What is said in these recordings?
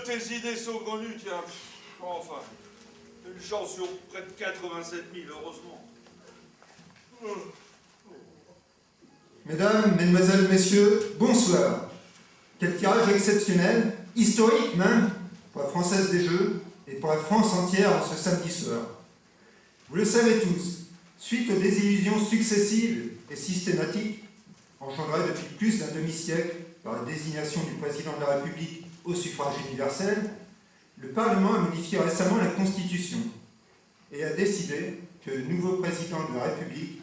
de tes idées saugrenues, tiens. Enfin, une chance sur près de 87 000, heureusement. Mesdames, Mesdemoiselles, Messieurs, bonsoir. Quel tirage exceptionnel, historique même, pour la Française des Jeux et pour la France entière en ce samedi soir. Vous le savez tous, suite aux désillusions successives et systématiques, engendrées depuis plus d'un demi-siècle par la désignation du président de la République au suffrage universel, le Parlement a modifié récemment la Constitution et a décidé que le nouveau président de la République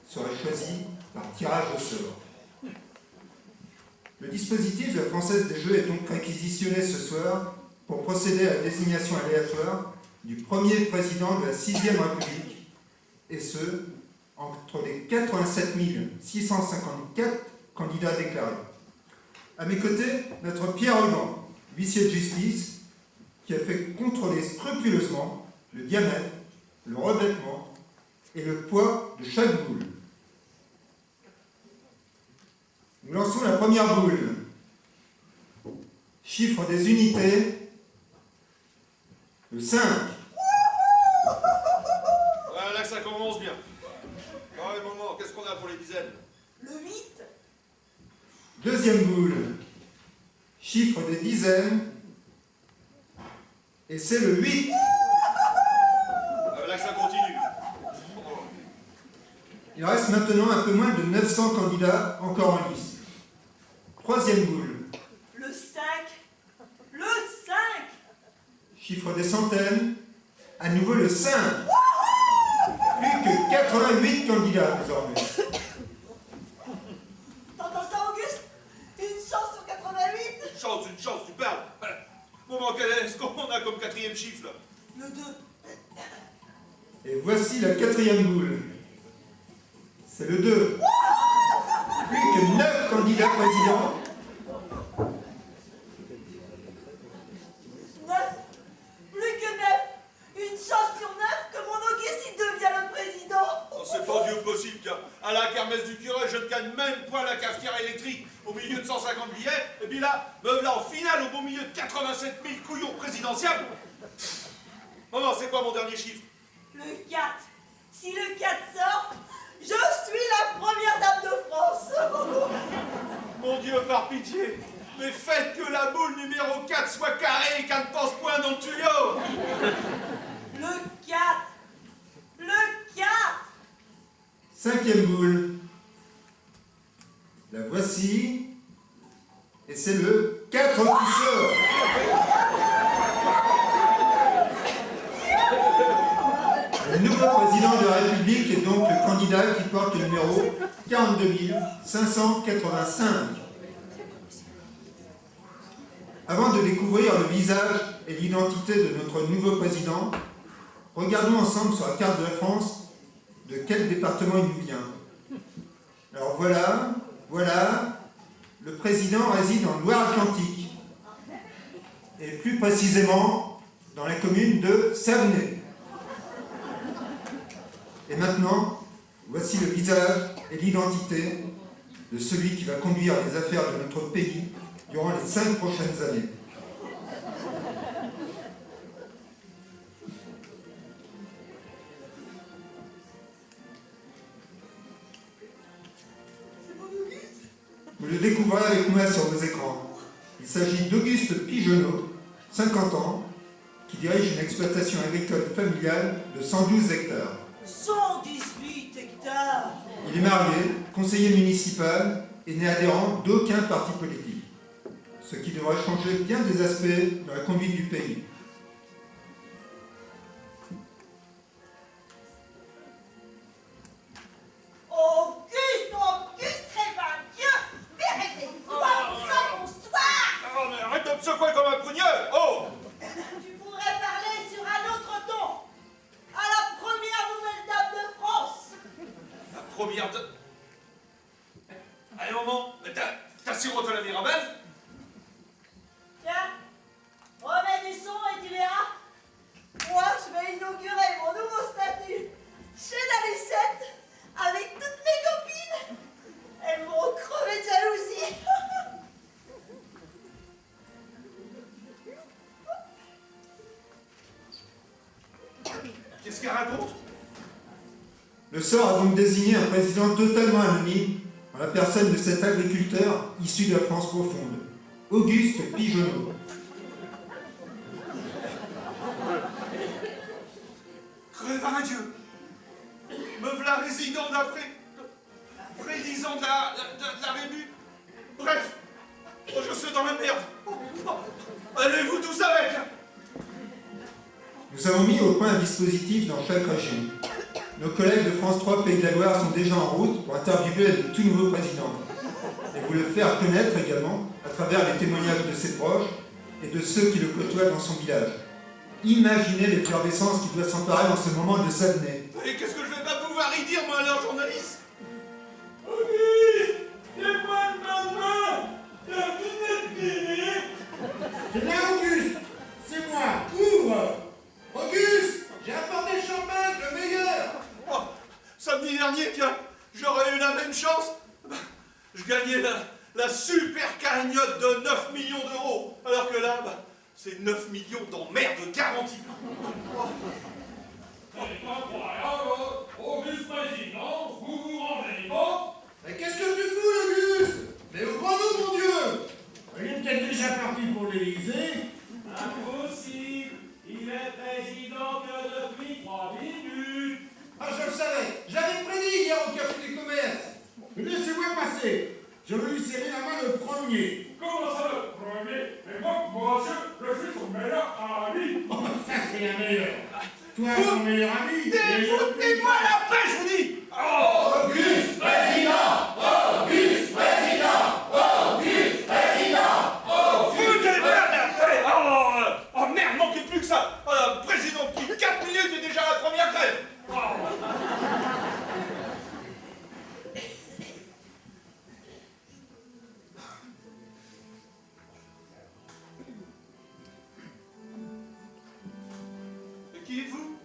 serait choisi par tirage au sort. Le dispositif de la Française des Jeux est donc réquisitionné ce soir pour procéder à la désignation aléatoire du premier président de la 6e République, et ce, entre les 87 654 candidats déclarés. À mes côtés, notre Pierre Ruban, huissier de justice, qui a fait contrôler scrupuleusement le diamètre, le revêtement et le poids de chaque boule. Nous lançons la première boule. Chiffre des unités, le 5. Là, ça commence bien. Ah, les moments, qu'est-ce qu'on a pour les dizaines? Le 8. Deuxième boule. Chiffre des dizaines, et c'est le 8. Là, ça continue. Il reste maintenant un peu moins de 900 candidats encore en lice. Troisième boule. Le 5. Le 5. Chiffre des centaines, à nouveau le 5. Plus que 88 candidats désormais. T'entends ça, Auguste? Une chance sur 88. Une chance, tu parles. Moment, est-ce qu'on a comme quatrième chiffre, là? Le 2. Et voici la quatrième boule. C'est le 2. Plus que 9 candidats présidents. 9. Plus que 9. Une chance sur 9 que mon Auguste il devient le président. Oh, c'est pas Dieu possible, tiens. À la kermesse du curé, je ne gagne même point la cafetière électrique au milieu de 150 billets. Et puis là, me voilà en finale au beau milieu de 87 000 couillons présidentiels. Oh non, c'est quoi mon dernier chiffre? Le 4. Si le 4 sort, je suis la première dame de France. Mon Dieu, par pitié, mais faites que la boule numéro 4 soit carrée et qu'elle ne passe point dans le tuyau. Le 4. Le 4. Cinquième boule. La voici. Et c'est le 4 qui sort. Le nouveau président de la République est donc le candidat qui porte le numéro 42 585. Avant de découvrir le visage et l'identité de notre nouveau président, regardons ensemble sur la carte de la France de quel département il nous vient. Alors voilà, le président réside en Loire-Atlantique, et plus précisément dans la commune de Savenay. Et maintenant, voici le visage et l'identité de celui qui va conduire les affaires de notre pays durant les 5 prochaines années. Vous le découvrez avec moi sur vos écrans. Il s'agit d'Auguste Pigeonneau, 50 ans, qui dirige une exploitation agricole familiale de 112 hectares. 118 hectares. Il est marié, conseiller municipal et n'est adhérent d'aucun parti politique, ce qui devrait changer bien des aspects dans la conduite du pays. Auguste, très bien. Mais réveille-toi, bonsoir. Oh, mais arrête de me secouer comme un prunieux. Oh! Tu pourrais parler sur un autre ton. À la première nouvelle dame de France. La première de... Allez, maman, mais t'as siroté la mirabelle? Tiens, remets du son et tu verras. Moi, je vais inaugurer mon nouveau statut chez la Lucette avec toutes mes copines. Elles vont crever de jalousie. Qu'est-ce qu'elle raconte? Le sort a donc désigné un président totalement anonyme, en la personne de cet agriculteur issu de la France profonde, Auguste Pigeonneau. Crevin Dieu! Me v'là résident président de la Rébu. Bref, oh, je suis dans la merde. Allez-vous tous avec? Nous avons mis au point un dispositif dans chaque région. Nos collègues de France 3 Pays de la Loire sont déjà en route pour interviewer le tout nouveau président et vous le faire connaître également à travers les témoignages de ses proches et de ceux qui le côtoient dans son village. Imaginez l'effervescence qui doit s'emparer en ce moment de Savenay. Et qu'est-ce que je vais pas pouvoir y dire, moi, à leur journaliste? Auguste, c'est moi le maman. Terminé. C'est bien Auguste, c'est moi, ouvre. Auguste, j'ai apporté le champagne, le meilleur. Oh, samedi dernier, tiens, j'aurais eu la même chance. Je gagnais la super cagnotte de 9 millions d'euros. Alors que là, c'est 9 millions d'emmerdes garanties. C'est incroyable, Auguste président, vous vous rendez compte? Mais qu'est-ce que tu fous, Auguste? Mais au grand nom, mon Dieu. Il est peut-être déjà parti pour l'Élysée. Impossible, il est président que depuis 3 minutes. Ah, je le savais, j'avais prédit hier au Café des Commerces. Laissez-moi passer, je veux lui serrer la main le premier. Comment ça le premier? Mais moi, je suis son meilleur ami. Oh, ça c'est la meilleure. Toi, son meilleur ami. Foutez-moi la paix, je vous dis! Auguste président, Auguste président, Auguste président. Foutez-moi la paix! Oh merde, manquez plus que ça! Président, depuis 4 minutes et déjà la première grève! Et qui êtes-vous?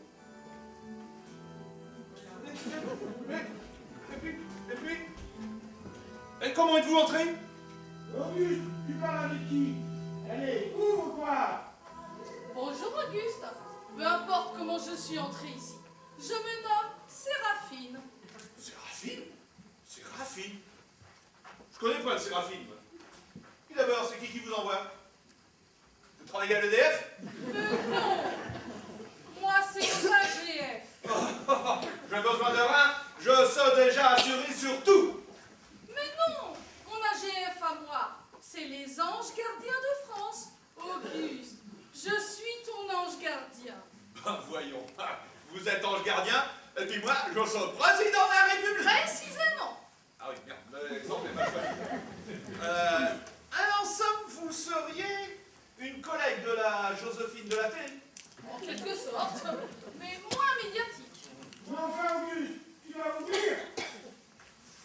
Et comment êtes-vous entré? Auguste, tu parles avec qui? Allez, ouvre-toi. Bonjour Auguste, peu importe comment je suis entrée ici, je me nomme Séraphine. Séraphine? Séraphine? Je connais pas le Séraphine. Moi. Et d'abord, c'est qui vous envoie? Vous travaillez à l'EDF? Non, moi c'est l'AGF. J'ai besoin de rien, je suis déjà assuré sur tout. Mais non, mon AGF à moi, c'est les anges gardiens de France. Auguste, je suis ton ange gardien. Ben voyons, vous êtes ange gardien, et puis moi, je suis président de la République. Précisément. Ah oui, merde, l'exemple est mal choisi. En somme, vous seriez une collègue de la Joséphine de la télé. En quelque sorte, mais moins médiatique. Mais enfin, Auguste, tu vas ouvrir.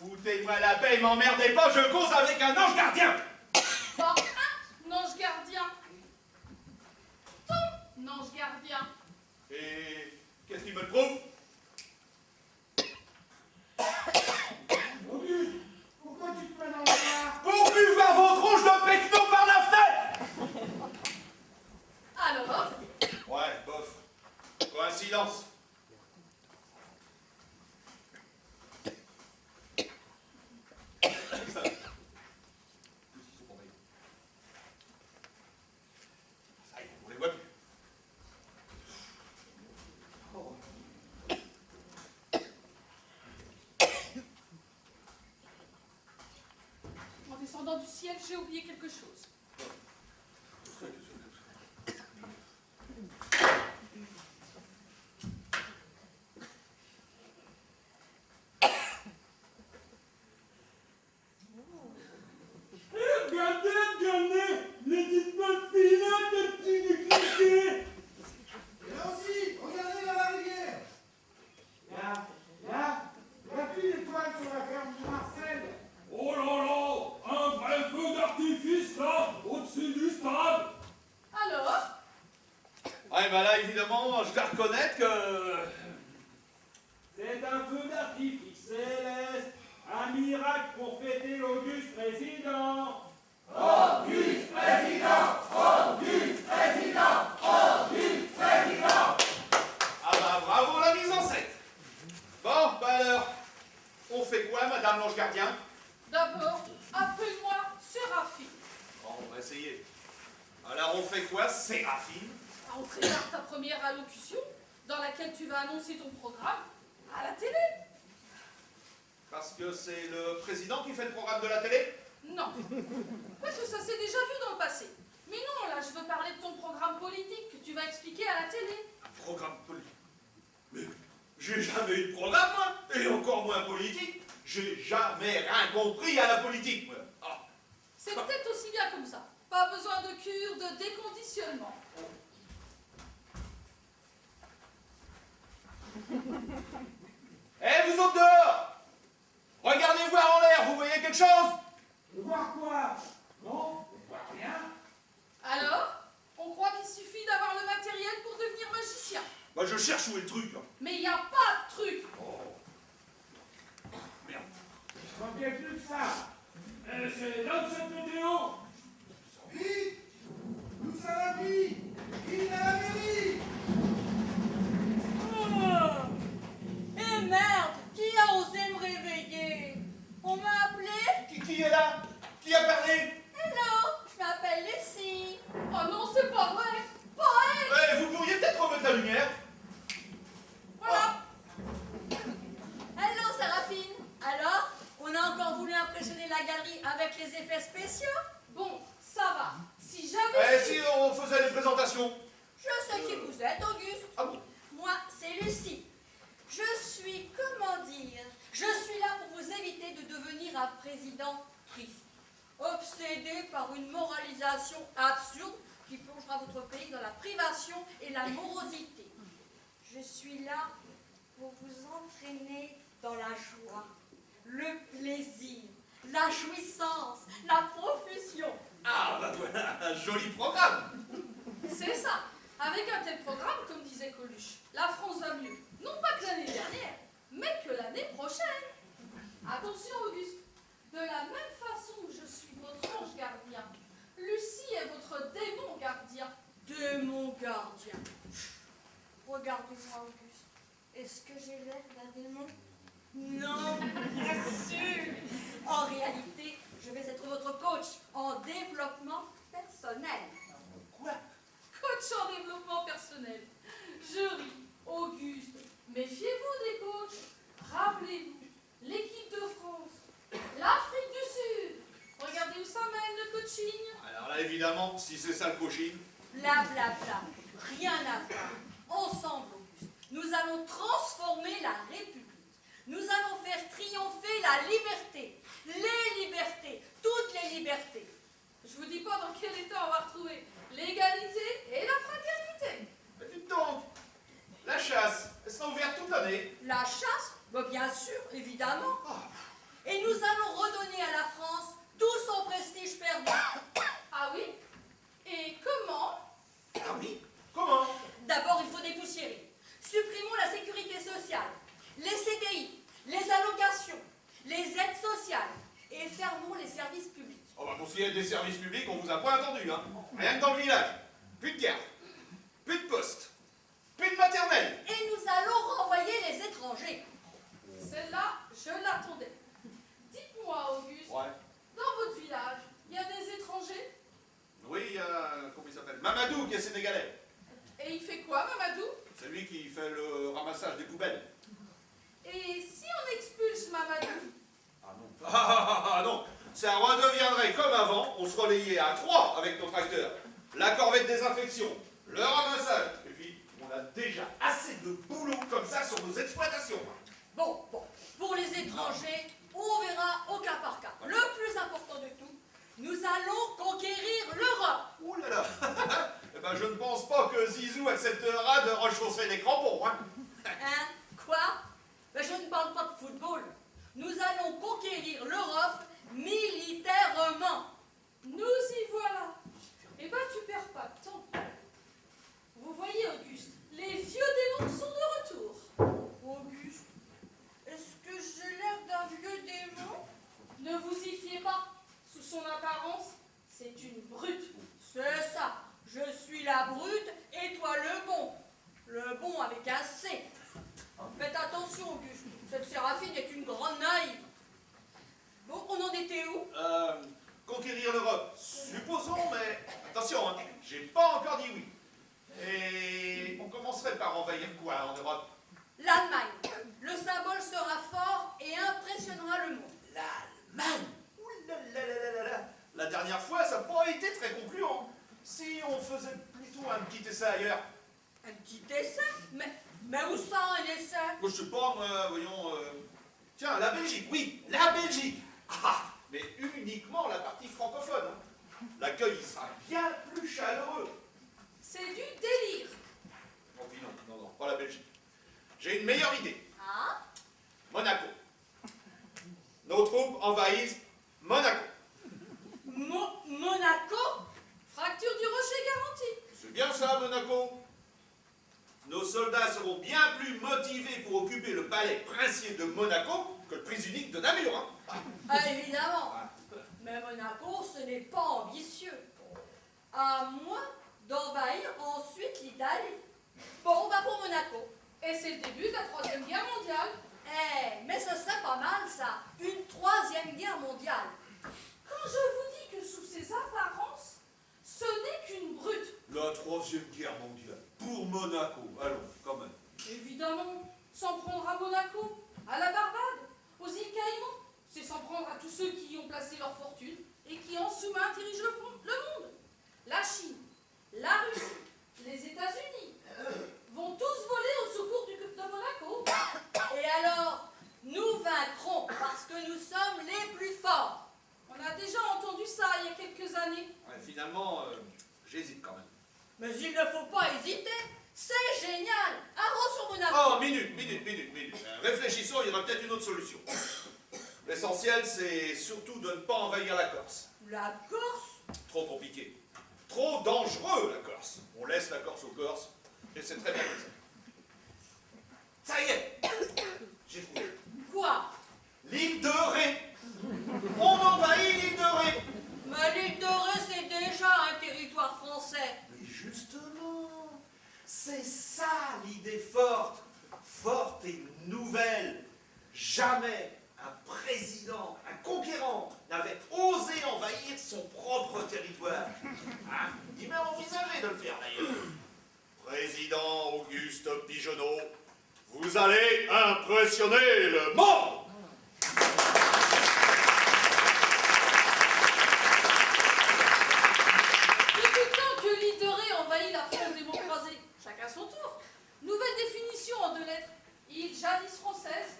Foutez-moi la paix, m'emmerdez pas, je cause avec un ange gardien. Pas un ange gardien. Ton ange gardien. Et qu'est-ce qui me le prouve? Auguste, pourquoi tu te mets dans le noir? Pour buvoir vos tronches de pecno par la fenêtre! Alors, Ouais, bof. Coïncidence. Ça y est, on les voit plus. en descendant du ciel, j'ai oublié quelque chose. Regardez, les petites bonnes filles là, de petits décliqués. Et là aussi, regardez la barrière. La fille étoile sur la ferme de Marcel. Oh là là, un vrai feu d'artifice là, au-dessus du stade. Alors, Ouais, bah là, évidemment, je dois reconnaître que... C'est un feu d'artifice céleste, un miracle pour fêter l'Auguste président. Auguste président, Auguste président, Auguste président. Ah bah bravo madame l'ange gardien? D'abord, appelle-moi Séraphine. Bon, on va essayer. Alors on fait quoi, Séraphine? On prépare ta première allocution, dans laquelle tu vas annoncer ton programme à la télé. Parce que c'est le président qui fait le programme de la télé? Non. Parce que ça s'est déjà vu dans le passé. Mais non, là, je veux parler de ton programme politique que tu vas expliquer à la télé. Un programme politique? Mais j'ai jamais eu de programme, moi, et encore moins politique. J'ai jamais rien compris à la politique, moi. Ah. C'est peut-être aussi bien comme ça. Pas besoin de cure, de déconditionnement. Eh, vous autres dehors! Regardez voir en l'air, vous voyez quelque chose? Voir quoi? Non, on voit rien. Alors, on croit qu'il suffit d'avoir le matériel pour devenir magicien. Bah, je cherche où est le truc, là. Mais il n'y a pas de truc. Oh. Merde. Il manquait plus que ça. C'est dans cette vidéo. Vite! Nous à l'abri! Il à la mairie! Oh. Eh merde, qui a osé me réveiller? On m'a appelé? Qui est là? Qui a parlé? Hello, je m'appelle Lucie. Oh non, c'est pas vrai. Pas elle. Vous pourriez peut-être remettre la lumière? Voilà. Hello Séraphine. Alors, on a encore voulu impressionner la galerie avec les effets spéciaux? Bon, ça va. Si j'avais Eh, si on faisait les présentations. Je sais qui vous êtes, Auguste. Ah bon? Moi, c'est Lucie. Je suis, comment dire, je suis là pour vous éviter de devenir un président triste, obsédé par une moralisation absurde qui plongera votre pays dans la privation et la morosité. Je suis là pour vous entraîner dans la joie, le plaisir, la jouissance, la profusion. Ah, bah voilà, un joli programme. C'est ça. Avec un tel programme, comme disait Coluche, la France va mieux. Non pas que l'année dernière, mais que l'année prochaine. Attention, Auguste. De la même façon que je suis votre ange gardien, Lucie est votre démon gardien. Démon gardien. Regardez-moi, Auguste. Est-ce que j'ai l'air d'un démon? Non, bien sûr. En réalité, je vais être votre coach en développement personnel. Quoi? Coach en développement personnel. Je ris. Auguste, méfiez-vous des coachs. Rappelez-vous, l'équipe de France, l'Afrique du Sud. Regardez où ça mène le coaching. Alors là, évidemment, si c'est ça le coaching. Bla bla bla. Rien à voir. Ensemble, Auguste, nous allons transformer la République. Nous allons faire triompher la liberté. Les libertés. Toutes les libertés. Je vous dis pas dans quel état on va retrouver l'égalité et la fraternité. Mais dites donc, la chasse, elle sera ouverte toute l'année. La chasse, bah, bien sûr, évidemment. Et nous allons redonner à la France tout son prestige perdu. Ah oui? Et comment? Ah oui? Comment? D'abord, il faut dépoussiérer. Supprimons la sécurité sociale, les CDI, les allocations, les aides sociales et fermons les services publics. Oh bah pour ce qui est des services publics, on vous a pas entendu, hein. Rien que dans le village. Plus de carte, plus de poste, plus de maternelle. Et nous allons renvoyer les étrangers. Celle-là, je l'attendais. Dites-moi, Auguste, Ouais. dans votre village, il y a des étrangers? Oui, il y a, comment il s'appelle? Mamadou qui est sénégalais. Et il fait quoi, Mamadou? C'est lui qui fait le ramassage des poubelles. Et si on expulse Mamadou? Ah non. Ah non. Ça redeviendrait comme avant, on se relayait à 3 avec nos tracteurs. La corvette désinfection, le ramassage. Et puis, on a déjà assez de boulot comme ça sur nos exploitations. Bon, pour les étrangers, on verra au cas par cas. Le plus important de tout, nous allons conquérir l'Europe. Ouh là là. Eh ben, je ne pense pas que Zizou acceptera de rechausser les crampons, hein. Hein? Quoi? Ben, je ne parle pas de football. Nous allons conquérir l'Europe militairement. Nous y voilà. Eh ben, tu perds pas de temps. Vous voyez, Auguste, les vieux démons sont de retour. Auguste, est-ce que j'ai l'air d'un vieux démon? Ne vous y fiez pas. Sous son apparence, c'est une brute. C'est ça. Je suis la brute et toi le bon. Le bon avec un C. Faites attention, Auguste. Cette Séraphine est une grande naïve. conquérir l'Europe. Supposons, mais attention, hein, j'ai pas encore dit oui. Et on commencerait par envahir quoi en Europe? L'Allemagne. Le symbole sera fort et impressionnera le monde. L'Allemagne? Ouh là là là là là. La dernière fois, ça n'a pas été très concluant. Si on faisait plutôt un petit essai ailleurs. Un petit essai? Mais où ça, un essai? Je sais pas, moi, voyons... Tiens, la Belgique, oui, la Belgique. Ah, mais uniquement la partie francophone. Hein. L'accueil, il sera bien plus chaleureux. C'est du délire. Oh, puis non, pas la Belgique. J'ai une meilleure idée. Ah? Monaco. Nos troupes envahissent Monaco. Monaco? Fracture du rocher garantie. C'est bien ça, Monaco. Nos soldats seront bien plus motivés pour occuper le palais princier de Monaco que le prise unique de Namur. Hein. Ah, évidemment. Mais Monaco, ce n'est pas ambitieux. À moins d'envahir ensuite l'Italie. Bon, on va pour Monaco. Et c'est le début de la Troisième Guerre mondiale. Mais ce serait pas mal, ça. Une troisième guerre mondiale. Quand je vous dis que sous ses apparences, ce n'est qu'une brute. La Troisième Guerre mondiale. Pour Monaco. Allons, quand même. Évidemment, s'en prendre à Monaco, à la Barbade, aux îles Caïmans, c'est s'en prendre à tous ceux qui y ont placé leur fortune et qui en sous-main dirigent le monde. La Chine, la Russie, les États-Unis vont tous voler au secours de Monaco. Et alors, nous vaincrons parce que nous sommes les plus forts. On a déjà entendu ça il y a quelques années. Ouais, finalement, j'hésite quand même. Mais il ne faut pas hésiter. C'est génial. Arrose sur Monaco. Oh, minute. Réfléchissons, il y aura peut-être une autre solution. L'essentiel, c'est surtout de ne pas envahir la Corse. La Corse? Trop compliqué. Trop dangereux, la Corse. On laisse la Corse aux Corses, et c'est très bien comme ça. Ça y est, j'ai trouvé. Quoi? L'île de Ré. On envahit l'île de Ré. Mais l'île de Ré, c'est déjà un territoire français. Mais justement, c'est ça l'idée forte et nouvelle. Jamais un président, un conquérant n'avait osé envahir son propre territoire. Hein? Il m'a envisagé de le faire d'ailleurs. Président Auguste Pigeonneau, vous allez impressionner le monde! Depuis quand que l'île de Ré envahit la France des mots croisés? Chacun son tour. Nouvelle définition en 2 lettres. Île jadis française,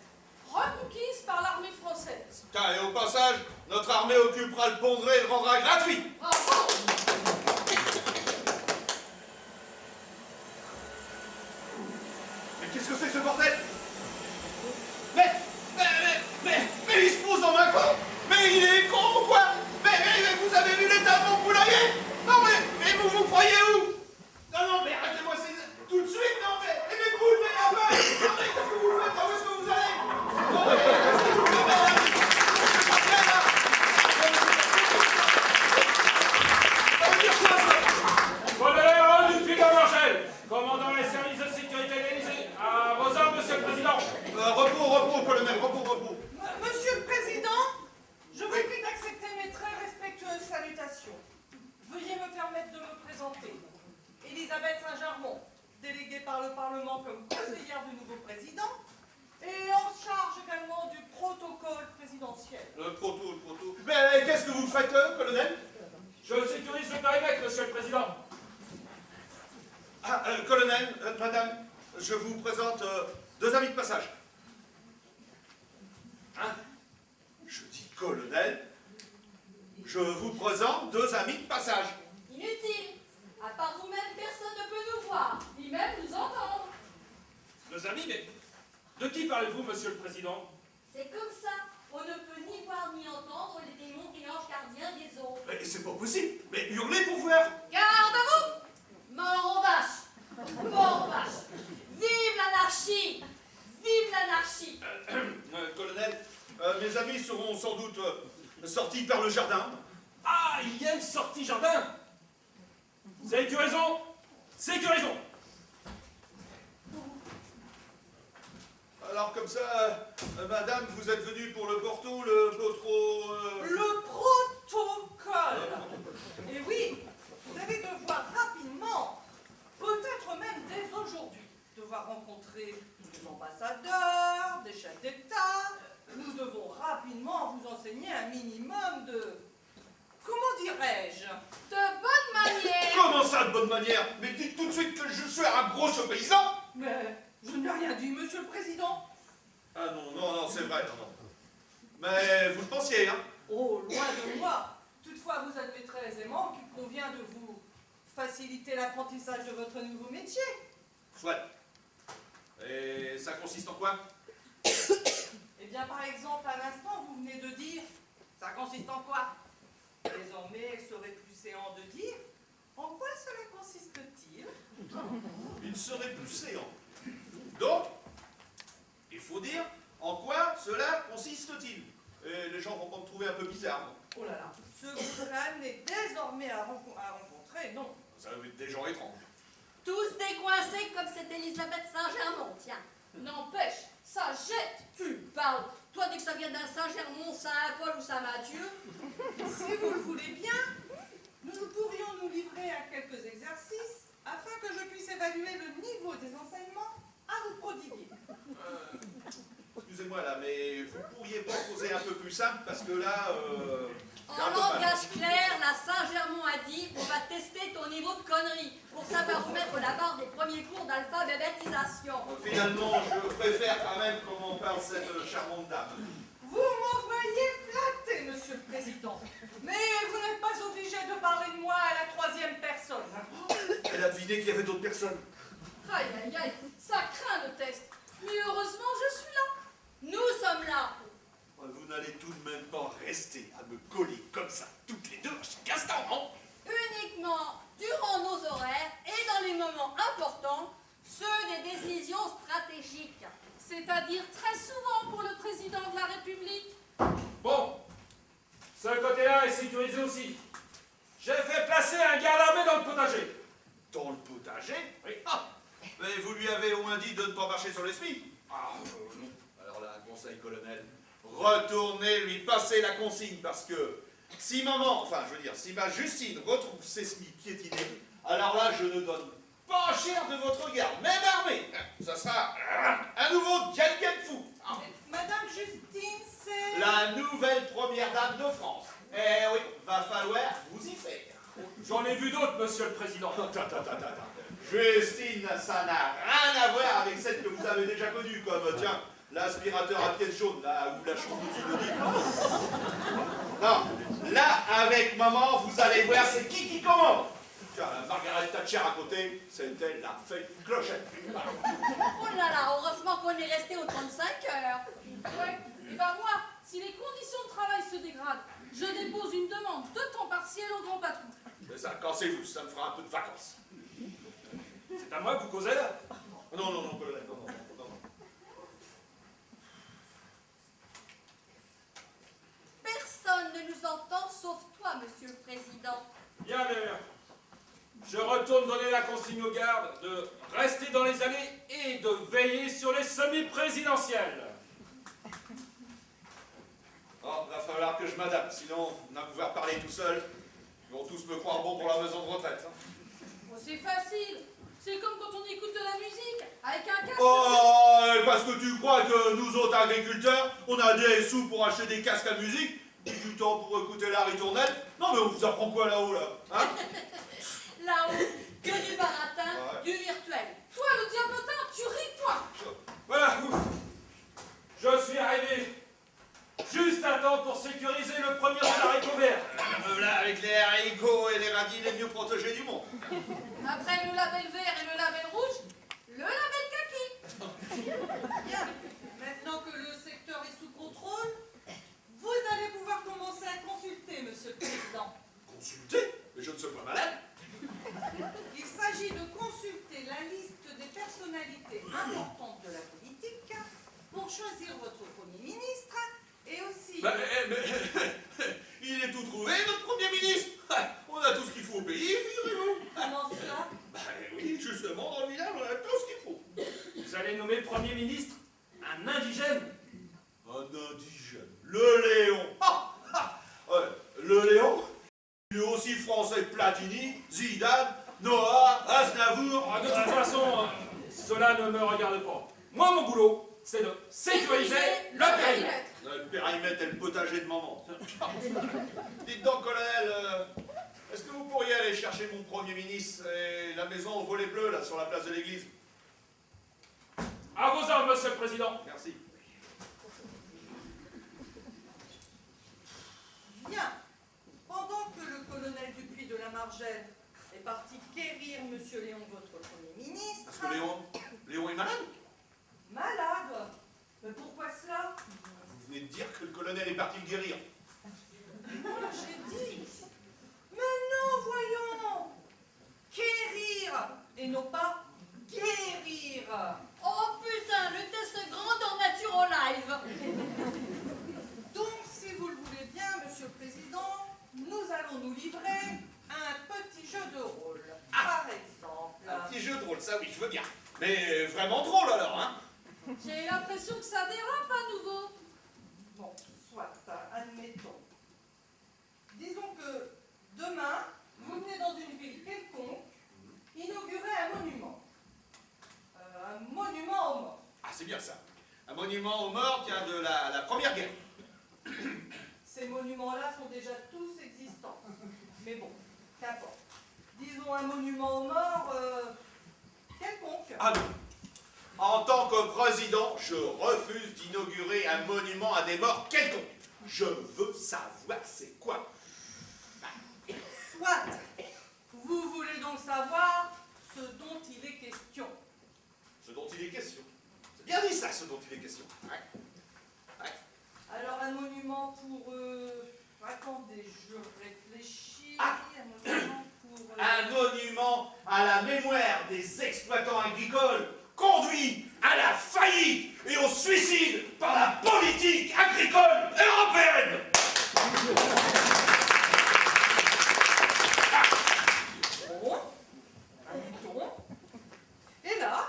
reconquise par l'armée française. Et au passage, notre armée occupera le pont de Ré et le rendra gratuit. Bravo! Mais qu'est-ce que c'est que ce bordel? Mais il se pose dans ma cour. Mais il est con ou quoi? Mais vous avez vu l'état de mon poulailler? Non mais vous croyez où? Non mais arrêtez-moi tout de suite, non mais mes poules, mais la vache. Non mais qu'est-ce que vous faites? Où est-ce que vous allez? Non mais qu'est-ce que vous faites là? Ça veut dire quoi ça? Modération du Puy de la Rochelle, commandant les services de sécurité de l'Élysée. À vos ordres, monsieur le président. Repos, colonel, repos. Monsieur le Président, je vous prie d'accepter mes très respectueuses salutations. Veuillez me permettre de me présenter. Elisabeth Saint-Germont, déléguée par le Parlement comme conseillère du nouveau président, et en charge également du protocole présidentiel. Le proto. Mais qu'est-ce que vous faites, colonel? Je sécurise le périmètre, monsieur le président. Ah, colonel, madame, je vous présente 2 amis de passage. Hein? Je dis colonel, je vous présente 2 amis de passage. Inutile. À part vous-même, personne ne peut nous voir, ni même nous entendre. 2 amis, mais de qui parlez-vous, monsieur le président? C'est comme ça. On ne peut ni voir ni entendre les démons et l'ange gardien des eaux. Mais c'est pas possible. Mais hurlez pour voir. Garde à vous! Mort aux vaches! Mort aux vaches! Vive l'anarchie! Vive l'anarchie! Colonel, mes amis seront sans doute sortis par le jardin. Ah, il y a une sortie jardin. Sécurisons. Alors comme ça, madame, vous êtes venue pour le Porto, le Potro... Le protocole Et oui, vous allez devoir rapidement, peut-être même dès aujourd'hui, devoir rencontrer des ambassadeurs, des chefs d'État. Nous devons rapidement vous enseigner un minimum de... Comment dirais-je? De bonne manière. Comment ça, de bonne manière? Mais dites tout de suite que je suis un gros paysan. Mais je n'ai rien dit, monsieur le président. Ah non, non, non, c'est vrai, non, non. Mais vous le pensiez, hein? Oh, loin de moi. Toutefois, vous admettrez aisément qu'il convient de vous faciliter l'apprentissage de votre nouveau métier. Soit. Et ça consiste en quoi? Eh bien, par exemple, à l'instant, vous venez de dire, ça consiste en quoi? Désormais, il serait plus séant de dire, en quoi cela consiste-t-il? Il serait plus séant. Donc, il faut dire en quoi cela consiste-t-il. Et les gens vont pas me trouver un peu bizarre, non? Oh là là, ce que vous serez amené désormais à rencontrer, non. Ça va être des gens étranges. Tous décoincés comme cette Elisabeth Saint-Germain, tiens. N'empêche, ça jette. Tu parles. Toi, dès que ça vient d'un Saint-Germain, Saint-Paul ou Saint-Mathieu. Si vous le voulez bien, nous pourrions nous livrer à quelques exercices afin que je puisse évaluer le niveau des enseignements à vous prodiguer. Excusez-moi là, mais vous pourriez proposer un peu plus simple parce que là, En c'est un peu mal. langage clair, la Saint-Germain a dit on va tester ton niveau de connerie pour savoir où mettre la barre des premiers cours d'alphabétisation. Finalement, je préfère quand même comment parle cette charmante dame. Vous m'envoyez flatter, monsieur le président. Mais vous n'êtes pas obligé de parler de moi à la troisième personne. Elle a deviné qu'il y avait d'autres personnes. Aïe, aïe, aïe, ça craint le test. Mais heureusement, je suis là. Nous sommes là. Vous n'allez tout de même pas rester à me coller comme ça, toutes les deux, à chaque instant, non? Uniquement durant nos horaires et dans les moments importants, ceux des décisions stratégiques. C'est-à-dire très souvent pour le président de la République. Bon, ce côté-là est sécurisé aussi. J'ai fait placer un garde armé dans le potager. Dans le potager? Oui. Ah, mais vous lui avez au moins dit de ne pas marcher sur les semis. Ah, non. Alors là, un conseil, colonel. Retournez lui passer la consigne, parce que si maman, enfin, je veux dire, si ma Justine retrouve ses semis piétinés, alors là, je ne donne pas cher de votre garde, même armée. Ça sera un nouveau Django fou. Ah. Madame Justine, c'est... La nouvelle première dame de France. Eh oui, va falloir vous y faire. J'en ai vu d'autres, monsieur le président. Attends. Justine, ça n'a rien à voir avec celle que vous avez déjà connue, comme, tiens, l'aspirateur à pièces jaunes, là, ou la chanteuse de dit. Non, là, avec maman, vous allez voir, c'est qui commande. Tiens, la Margaret Thatcher à côté, c'est elle la fête clochette. Oh là là, heureusement qu'on est resté aux 35 heures. Ouais, et ben moi, si les conditions de travail se dégradent, je dépose une demande de temps partiel au grand patron. Mais ça, cassez-vous, ça me fera un peu de vacances. C'est à moi que vous causez là. Non, colonel, non. Personne ne nous entend sauf toi, monsieur le président. Bien. Je retourne donner la consigne aux gardes de rester dans les allées et de veiller sur les semis présidentiels. Oh, va falloir que je m'adapte, sinon, on va pouvoir parler tout seul. Ils vont tous me croire bon pour la maison de retraite. Hein. Oh, c'est facile. C'est comme quand on écoute de la musique, avec un casque. Oh, parce que tu crois que nous autres agriculteurs, on a des sous pour acheter des casques à musique, et du temps pour écouter la ritournelle? Non mais on vous apprend quoi là-haut là? Hein? Là-haut, que du baratin, Ouais. du virtuel. Toi, le diablotin, tu ris, toi. Voilà, ouf. Je suis arrivé juste à temps pour sécuriser le premier haricot vert. Là, avec les haricots et les radis les mieux protégés du monde. Après le label vert et le label rouge, le label kaki. Bien, maintenant que le secteur est sous contrôle, vous allez pouvoir commencer à consulter, monsieur le président. Consultez? Mais je ne suis pas malade. Il s'agit de consulter la liste des personnalités importantes de la politique pour choisir votre Premier ministre et aussi... Mais, il est tout trouvé, notre Premier ministre. On a tout ce qu'il faut au pays, figurez-vous. Comment cela? Oui, justement, dans le village, on a tout ce qu'il faut. Vous allez nommer Premier ministre un indigène. Un indigène. Le Léon. Ouais, le Léon, il est aussi franc Français Platini, Zidane, Noah, Aznavour. Ah, de toute façon, cela ne me regarde pas. Moi, mon boulot, c'est de sécuriser le périmètre. Le périmètre et le potager de maman. Dites donc, colonel, est-ce que vous pourriez aller chercher mon Premier ministre et la maison au volet bleu, là, sur la place de l'église? À vos ordres, monsieur le président. Merci. Bien. Pendant que le colonel Dupuis de la Margelle est parti quérir monsieur Léon, votre Premier ministre... Parce que Léon est malade? Malade? Mais pourquoi cela? Vous venez de dire que le colonel est parti le guérir. Moi, j'ai dit... Mais non, voyons! Quérir et non pas guérir. Oh putain, le test grandeur nature en live. Donc, si vous le voulez bien, monsieur le président, nous allons nous livrer à un petit jeu de rôle. Par exemple... Un petit jeu de rôle, ça oui, je veux bien. Mais vraiment drôle alors, hein? J'ai l'impression que ça dérape à nouveau. Bon, soit, admettons. Disons que demain, vous venez dans une ville quelconque, inaugurer un monument. Un monument aux morts. Ah, c'est bien ça. Un monument aux morts qui a de la Première Guerre. Ces monuments-là sont déjà tous existants. Mais bon, qu'importe. Disons un monument aux morts quelconque. Ah non. En tant que président, je refuse d'inaugurer un monument à des morts quelconques. Je veux savoir c'est quoi. Soit. Vous voulez donc savoir ce dont il est question. Ce dont il est question. C'est bien dit ça, ce dont il est question. Ouais. Ouais. Alors un monument pour... attendez, je réfléchis. Ah. Un monument pour... Un monument à la mémoire des exploitants agricoles conduits à la faillite et au suicide par la politique agricole européenne. Bon, admettons. Et là,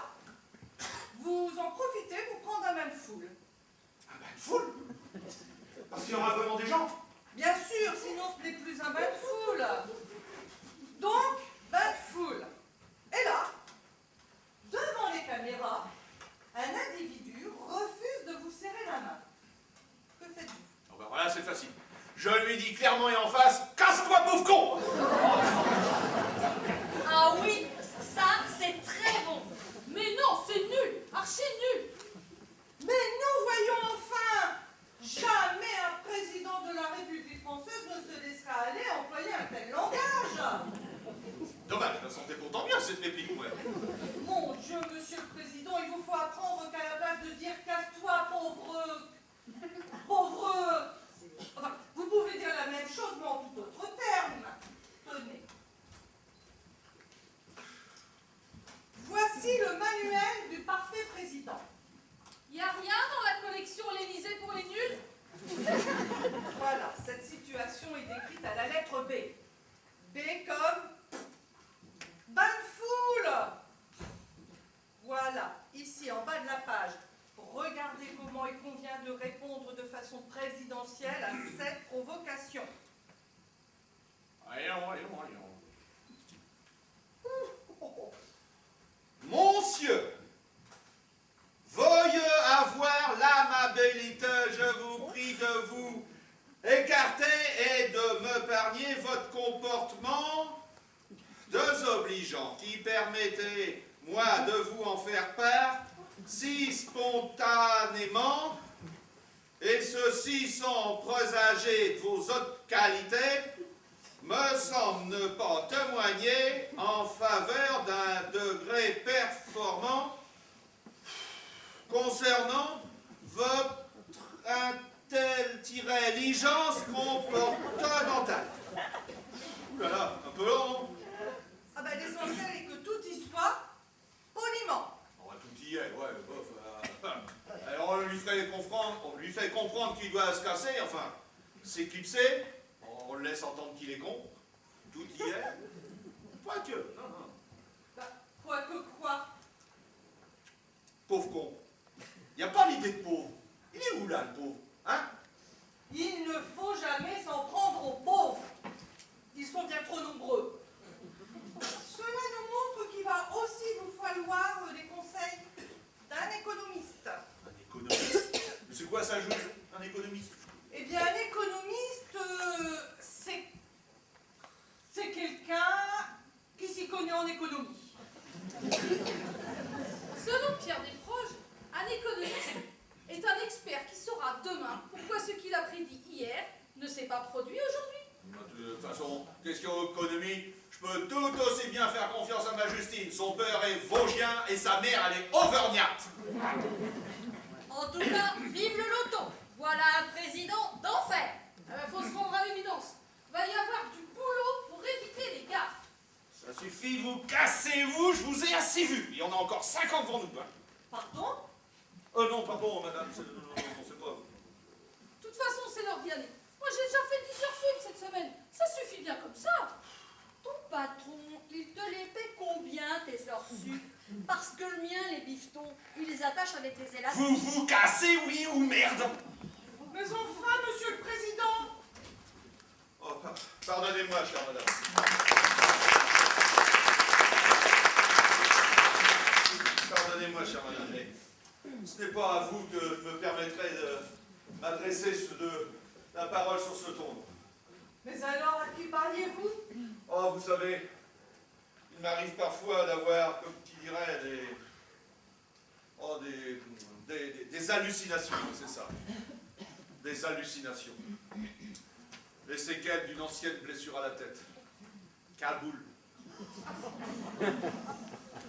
vous en profitez pour prendre un bain de foule. Un bain de foule? Parce qu'il y aura vraiment des gens. Bien sûr, sinon ce n'est plus un bain de foule. Donc, bain de foule. Et là, devant les caméras, un individu refuse de vous serrer la main. Que faites-vous? Oh ben voilà, c'est facile. Je lui dis clairement et en face, casse-toi, pauvre con! Ah oui, ça c'est très bon. Mais non, c'est nul, archi nul. Mais nous voyons enfin! Jamais un président de la République française ne se laissera aller employer un tel langage! Dommage, je la sentais pourtant bien cette réplique, moi. Mon Dieu, monsieur le président, il vous faut apprendre qu'à la place de dire casse-toi, pauvre... pauvre... Enfin, vous pouvez dire la même chose, mais en tout autre terme. Tenez. Voici le manuel du parfait président. Y a rien dans la collection L'Élysée pour les nuls? Voilà, cette situation est décrite à la lettre B. B comme... bain de foule. Voilà, ici en bas de la page. Regardez comment il convient de répondre de façon présidentielle à cette provocation. Allons. Monsieur, veuillez avoir l'amabilité, je vous prie de vous écarter et de me épargner votre comportement désobligeant qui permettez, moi, de vous en faire part si spontanément, et ceci sans présager de vos autres qualités, me semble ne pas témoigner en faveur d'un degré performant concernant votre intelligence comportementale. Ouh là là, un peu long, non? Ah ben l'essentiel est que tout y soit poliment. Oh, bah, tout y est, ouais, bof. Alors on lui fait comprendre qu'il doit se casser, enfin, s'éclipser. On le laisse entendre qu'il est con. Tout y est. Pas que, non. Bah, quoi que quoi? Pauvre con. Il n'y a pas l'idée de pauvre. Il est où là, le pauvre? Hein? Il ne faut jamais s'en prendre aux pauvres. Ils sont bien trop nombreux. Cela nous montre qu'il va aussi vous falloir les conseils d'un économiste. Un économiste? Mais c'est quoi ça, Jules, un économiste? Eh bien, un économiste, c'est quelqu'un qui s'y connaît en économie. Selon Pierre Desproges, un économiste est un expert qui saura demain pourquoi ce qu'il a prédit hier ne s'est pas produit aujourd'hui. De toute façon, question économie, je peux tout aussi bien faire confiance à ma Justine. Son père est vosgien et sa mère, elle est auvergnate. En tout cas, vive le loto. Voilà un président d'enfer. Faut se rendre à l'évidence. Va y avoir du boulot pour éviter les gaffes. Ça suffit, vous cassez-vous, je vous ai assez vu. Il y en a encore 50 devant nous. Hein. Pardon? Non, pardon, madame, non, c'est pas vous. De toute façon, c'est l'heure d'y aller. Moi, j'ai déjà fait 10 heures sup cette semaine. Ça suffit bien comme ça. Ton patron, il te les paie combien tes heures sup? Parce que le mien, les bifetons, il les attache avec les élastiques. Vous vous cassez, oui ou merde? Mais enfin, monsieur le président! Oh, pardonnez-moi, chère madame. Pardonnez-moi, chère madame, mais ce n'est pas à vous que je me permettrai de m'adresser la parole sur ce ton. Mais alors, à qui parliez-vous? Oh, vous savez, il m'arrive parfois d'avoir, comme qui dirait, des hallucinations, c'est ça. Des hallucinations. Les séquelles d'une ancienne blessure à la tête. Kaboul.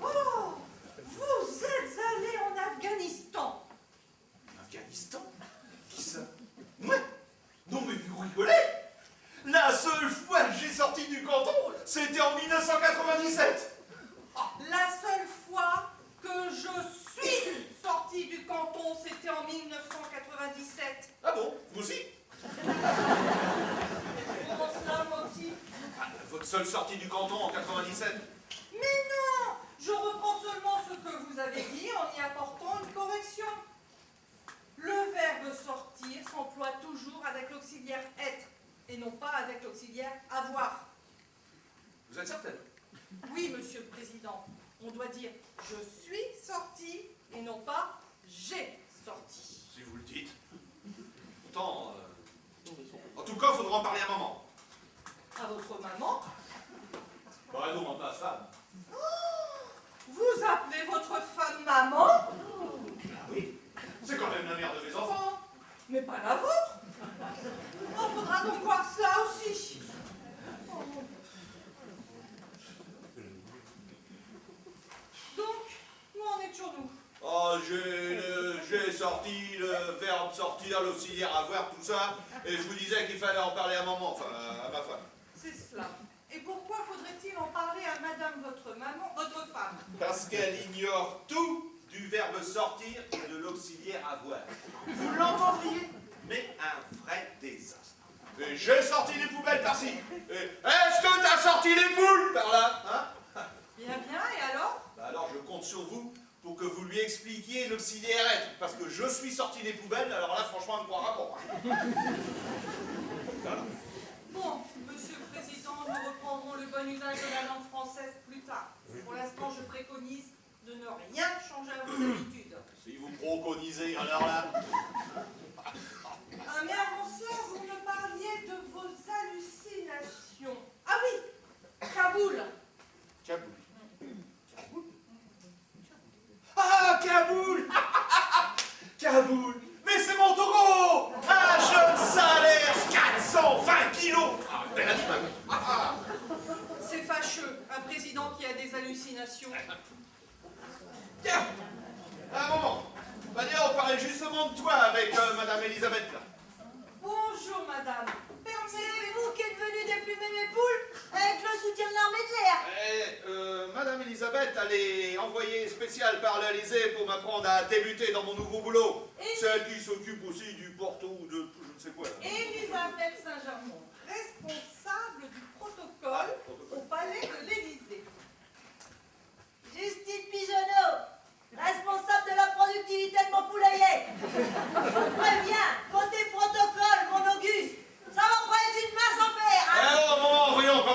Oh! Vous êtes allé en Afghanistan! Afghanistan? Qui ça? Moi? Non mais vous rigolez? La seule fois que j'ai sorti du canton, c'était en 1997. La seule fois que je suis sortie du canton, c'était en 1997. Ah bon? Vous aussi? Comment cela, moi aussi? Ah, votre seule sortie du canton en 97? Mais non! Je reprends seulement ce que vous avez dit en y apportant une correction. Le verbe sortir s'emploie toujours avec l'auxiliaire être et non pas avec l'auxiliaire avoir. Vous êtes certaine? Oui, monsieur le président. On doit dire je suis sorti et non pas j'ai sorti. Si vous le dites. Pourtant, en tout cas, il faudra en parler à maman. À votre maman? Bah non, à ma femme. Vous appelez votre femme maman? Ah oui, c'est quand même la mère de mes enfants. Mais pas la vôtre. Il faudra donc voir cela aussi. Donc, où en étions-nous? Oh, j'ai sorti le verbe sortir, l'auxiliaire avoir, tout ça, et je vous disais qu'il fallait en parler à maman, enfin à ma femme. C'est cela. Et pourquoi faudrait-il en parler à madame votre maman, votre femme? Parce qu'elle ignore tout du verbe sortir et de l'auxiliaire avoir. Vous l'entendriez? Mais un vrai désastre. Et j'ai sorti les poubelles par-ci. Est-ce que t'as sorti les poules par là, hein? Bien, bien, et alors? Bah alors je compte sur vous pour que vous lui expliquiez l'auxiliaire être, parce que je suis sorti des poubelles, alors là franchement elle me croira pas. Voilà. Bon, monsieur le président, nous reprendrons le bon usage de la langue française plus tard. Pour l'instant, je préconise de ne rien changer à vos habitudes. Si vous préconisez, alors là... Mais avant cela, vous me parliez de vos hallucinations. Ah oui, Kaboul. Kaboul. Ah, Kaboul. Kaboul. Mais c'est mon taureau. Un jeune salaire, 420 kilos. Ah, bel animal. C'est fâcheux, un président qui a des hallucinations. Tiens, un moment. Bah, dire, on parlait justement de toi avec Madame Elisabeth, là. Bonjour, madame. C'est vous qui êtes venu déplumer mes poules avec le soutien de l'armée de l'air. Madame Elisabeth, elle est envoyée spéciale par l'Elysée pour m'apprendre à débuter dans mon nouveau boulot. Et C'est elle qui s'occupe aussi du porto ou de je ne sais quoi. Là. Elisabeth Saint-Germain, responsable du protocole au palais de l'Élysée. Justine Pigeonneau, responsable de la productivité de mon poulailler. Préviens, côté protocole, mon Auguste, ça va pas être une masse en fer, hein? Non, voyons, pas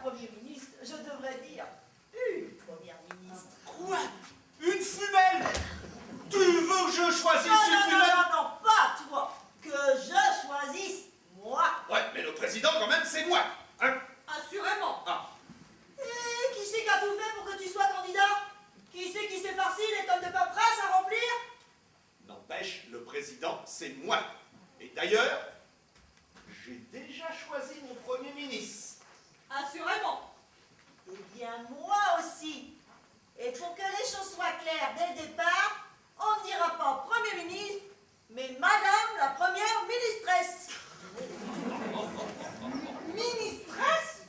Premier ministre, je devrais dire une Première ministre. Quoi? Une femelle? Tu veux que je choisisse Non, une non, non, femelle? non, non, pas toi. Que je choisisse moi. Ouais, mais le président, quand même, c'est moi. Hein? Assurément. Ah, Et qui c'est qui a tout fait pour que tu sois candidat? Qui c'est qui s'est farci les tonnes de paperasse à remplir? n'empêche, le président, c'est moi. Et d'ailleurs, j'ai déjà choisi mon Premier ministre. Assurément. Eh bien, moi aussi. Et pour que les choses soient claires dès le départ, on ne dira pas Premier ministre, mais Madame la Première Ministresse. Ministresse?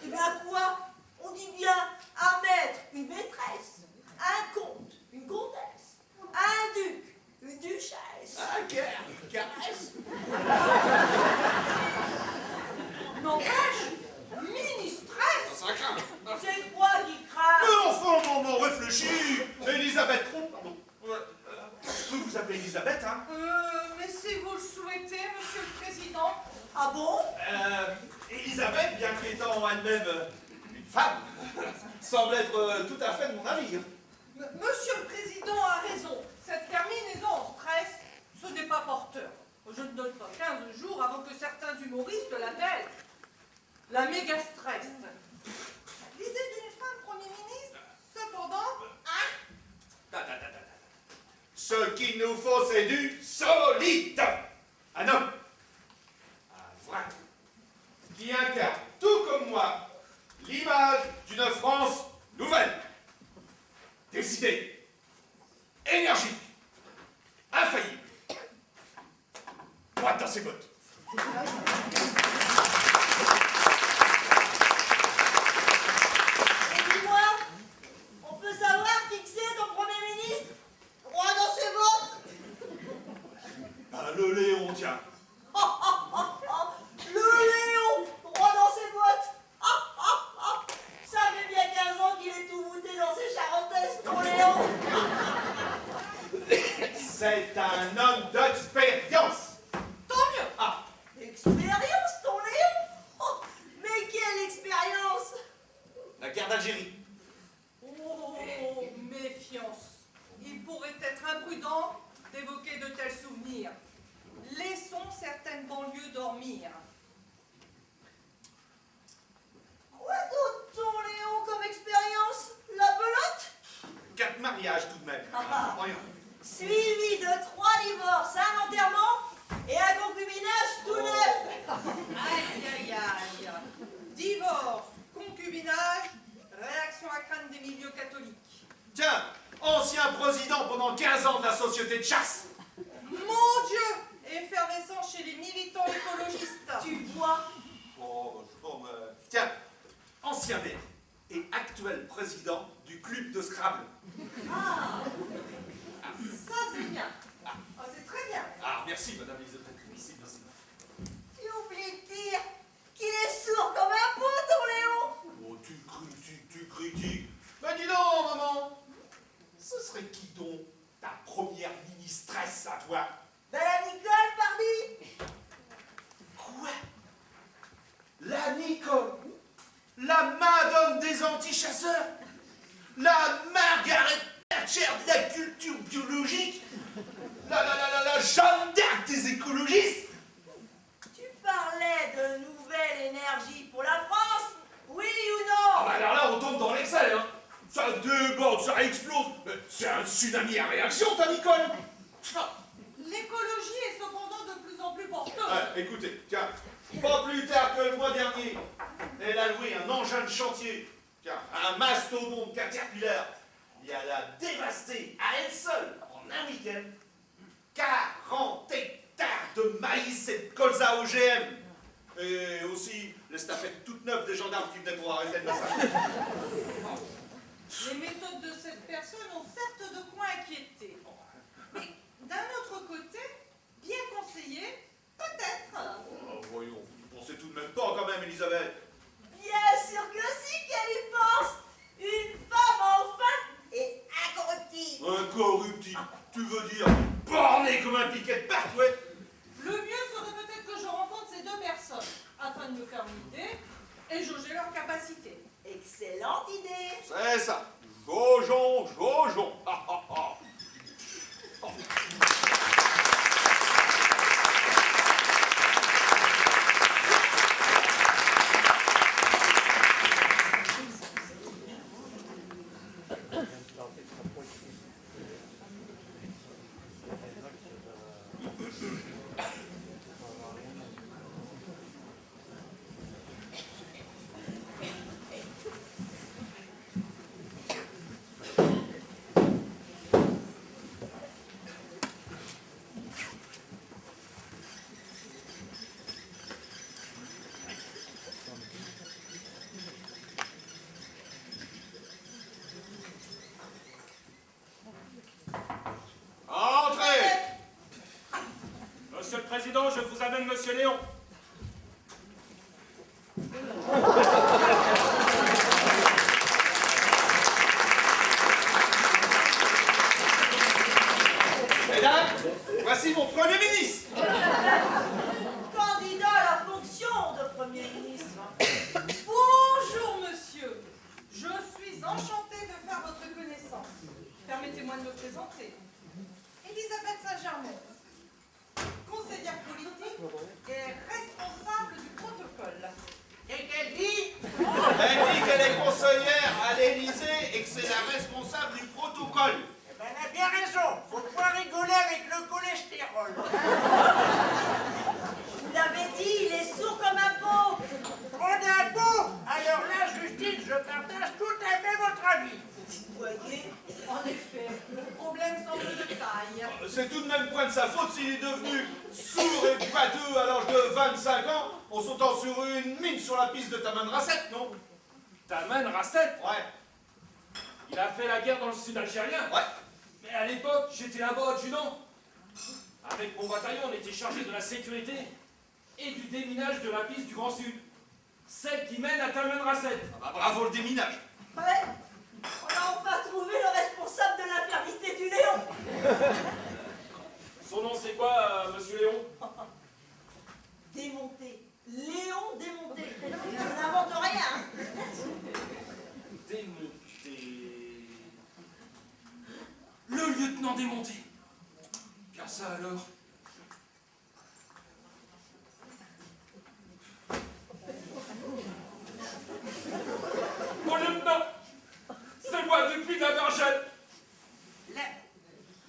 Eh bien quoi? On dit bien un maître, une maîtresse, un comte, une comtesse, un duc, une duchesse. Ah, caresse. N'empêche, ministresse, Ça craint. c'est quoi qui craint? Mais enfin, maman, réfléchis. Elisabeth Trompe, pardon. Je peux vous appeler Elisabeth, hein? Mais si vous le souhaitez, Monsieur le Président. Ah bon? Elisabeth, bien qu'étant elle-même une femme, semble être tout à fait de mon avis. Monsieur le Président a raison. Cette terminaison en stress, ce n'est pas porteur. Je ne donne pas 15 jours avant que certains humoristes l'appellent la méga stress. L'idée d'une femme Premier ministre, cependant, Ce qu'il nous faut, c'est du solide. Un homme, un vrai, qui incarne, tout comme moi, l'image d'une France nouvelle. Décidé, énergique, infaillible. Droite dans ses bottes. Et dis-moi, on peut savoir qui que c'est ton Premier ministre? Droit dans ses bottes? Ah, le Léon, tiens. Le Léon, droit dans ses bottes. Ça fait bien 15 ans qu'il est tout voûté dans ses charentaises, ton Léon. C'est un homme d'expérience. Tant mieux. Ah, Expérience, ton Léon. Mais quelle expérience? la guerre d'Algérie. oh, méfiance. Il pourrait être imprudent d'évoquer de tels souvenirs. Laissons certaines banlieues dormir. Quoi d'autre, ton Léon, comme expérience? La belote? 4 mariages tout de même. Ah. Voyons. Suivi de 3 divorces, un enterrement et un concubinage tout neuf. Aïe, aïe, aïe. Divorce, concubinage, réaction à craindre des milieux catholiques. Tiens, ancien président pendant 15 ans de la société de chasse. Mon Dieu, effervescent chez les militants écologistes. Tu vois? Tiens, ancien maire et actuel président du club de Scrabble. Ah, ça c'est bien. Ah, c'est très bien. Ah, merci, madame Elisabeth. Merci, merci. Tu oublies de dire qu'il est sourd comme un pot, ton Léon. Oh, tu critiques. Ben dis donc, maman. Ce serait qui donc ta première ministresse à toi? Ben la Nicole, pardi. Quoi? La Nicole? La Madone des antichasseurs? La Margaret Thatcher de la culture biologique? La Jeanne d'Arc des écologistes? Tu parlais de nouvelle énergie pour la France, oui ou non? Ah bah alors là, on tombe dans l'excès, hein. Ça déborde, ça explose. C'est un tsunami à réaction, ta Nicole. Ah. L'écologie est cependant de plus en plus porteuse. Écoutez, tiens, pas plus tard que le mois dernier, elle a loué un engin de chantier, tiens, un mastodonte Caterpillar, et elle a dévasté à elle seule, en un week-end, 40 hectares de maïs et de colza OGM. Et aussi l'estafette toute neuve des gendarmes qui venaient pour arrêter le massacre. Les méthodes de cette personne ont certes de quoi inquiéter. Mais d'un autre côté, bien conseillé, peut-être. Oh, voyons, vous pensez tout de même pas quand même, Elisabeth. Bien sûr que si qu'elle y pense. Une femme enfin et incorruptible. Incorruptible, tu veux dire borné comme un piquet de partouette? Le mieux serait peut-être que je rencontre ces deux personnes, afin de me faire une idée et jauger leur capacité. capacité. Excellente idée. C'est ça. Jaugeons, jaugeons. Ah, ah, ah. Monsieur le Président, je vous amène Monsieur Léon. Mesdames, voici mon Premier ministre. Candidat à la fonction de Premier ministre. Bonjour, monsieur. Je suis enchantée de faire votre connaissance. Permettez-moi de me présenter. Elisabeth Saint-Germain, conseillère politique et responsable du protocole. Et qu'elle dit? Elle dit qu'elle est conseillère à l'Élysée et que c'est la responsable du protocole. Eh ben, elle a bien raison. Faut pas rigoler avec le cholestérol. Vous l'avez dit, il est sourd comme un pot. On a beau. Alors là, Justine, je partage tout à fait votre avis. Vous voyez, En effet, le problème semble de taille. C'est tout de même point de sa faute s'il est devenu sourd et boiteux à l'âge de 25 ans en sautant sur une mine sur la piste de Taman Rasset, non? Taman Rasset. Ouais. Il a fait la guerre dans le sud algérien. Ouais. Mais à l'époque, j'étais là-bas adjudant. Avec mon bataillon, on était chargé de la sécurité et du déminage de la piste du Grand Sud. Celle qui mène à Taman Rasset. Ah bah, bravo le déminage. ouais. On a enfin trouvé le responsable de l'infirmité du Léon. Son nom c'est quoi, Monsieur Léon? Démonté. Léon démonté. Je n'invente rien. Démonté. Le lieutenant démonté. Bien ça alors. Mon lieutenant, c'est moi depuis la Vergelle.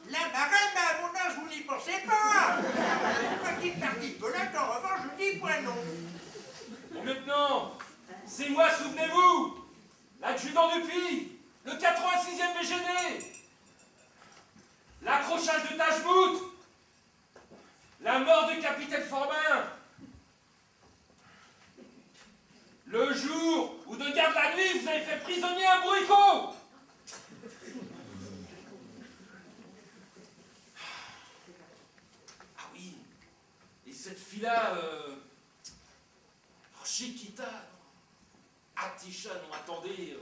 La marraine, à mon âge, vous n'y pensez pas. Une petite partie de belette, en revanche, je dis point non. Mon lieutenant, c'est moi, souvenez-vous, l'adjudant du Puy, le 86e BGD. L'accrochage de Tajbout, la mort du capitaine Forbin, le jour où de garde la nuit vous avez fait prisonnier un bourricot. Ah oui, et cette fille-là, Chiquita, Atisha, non attendez.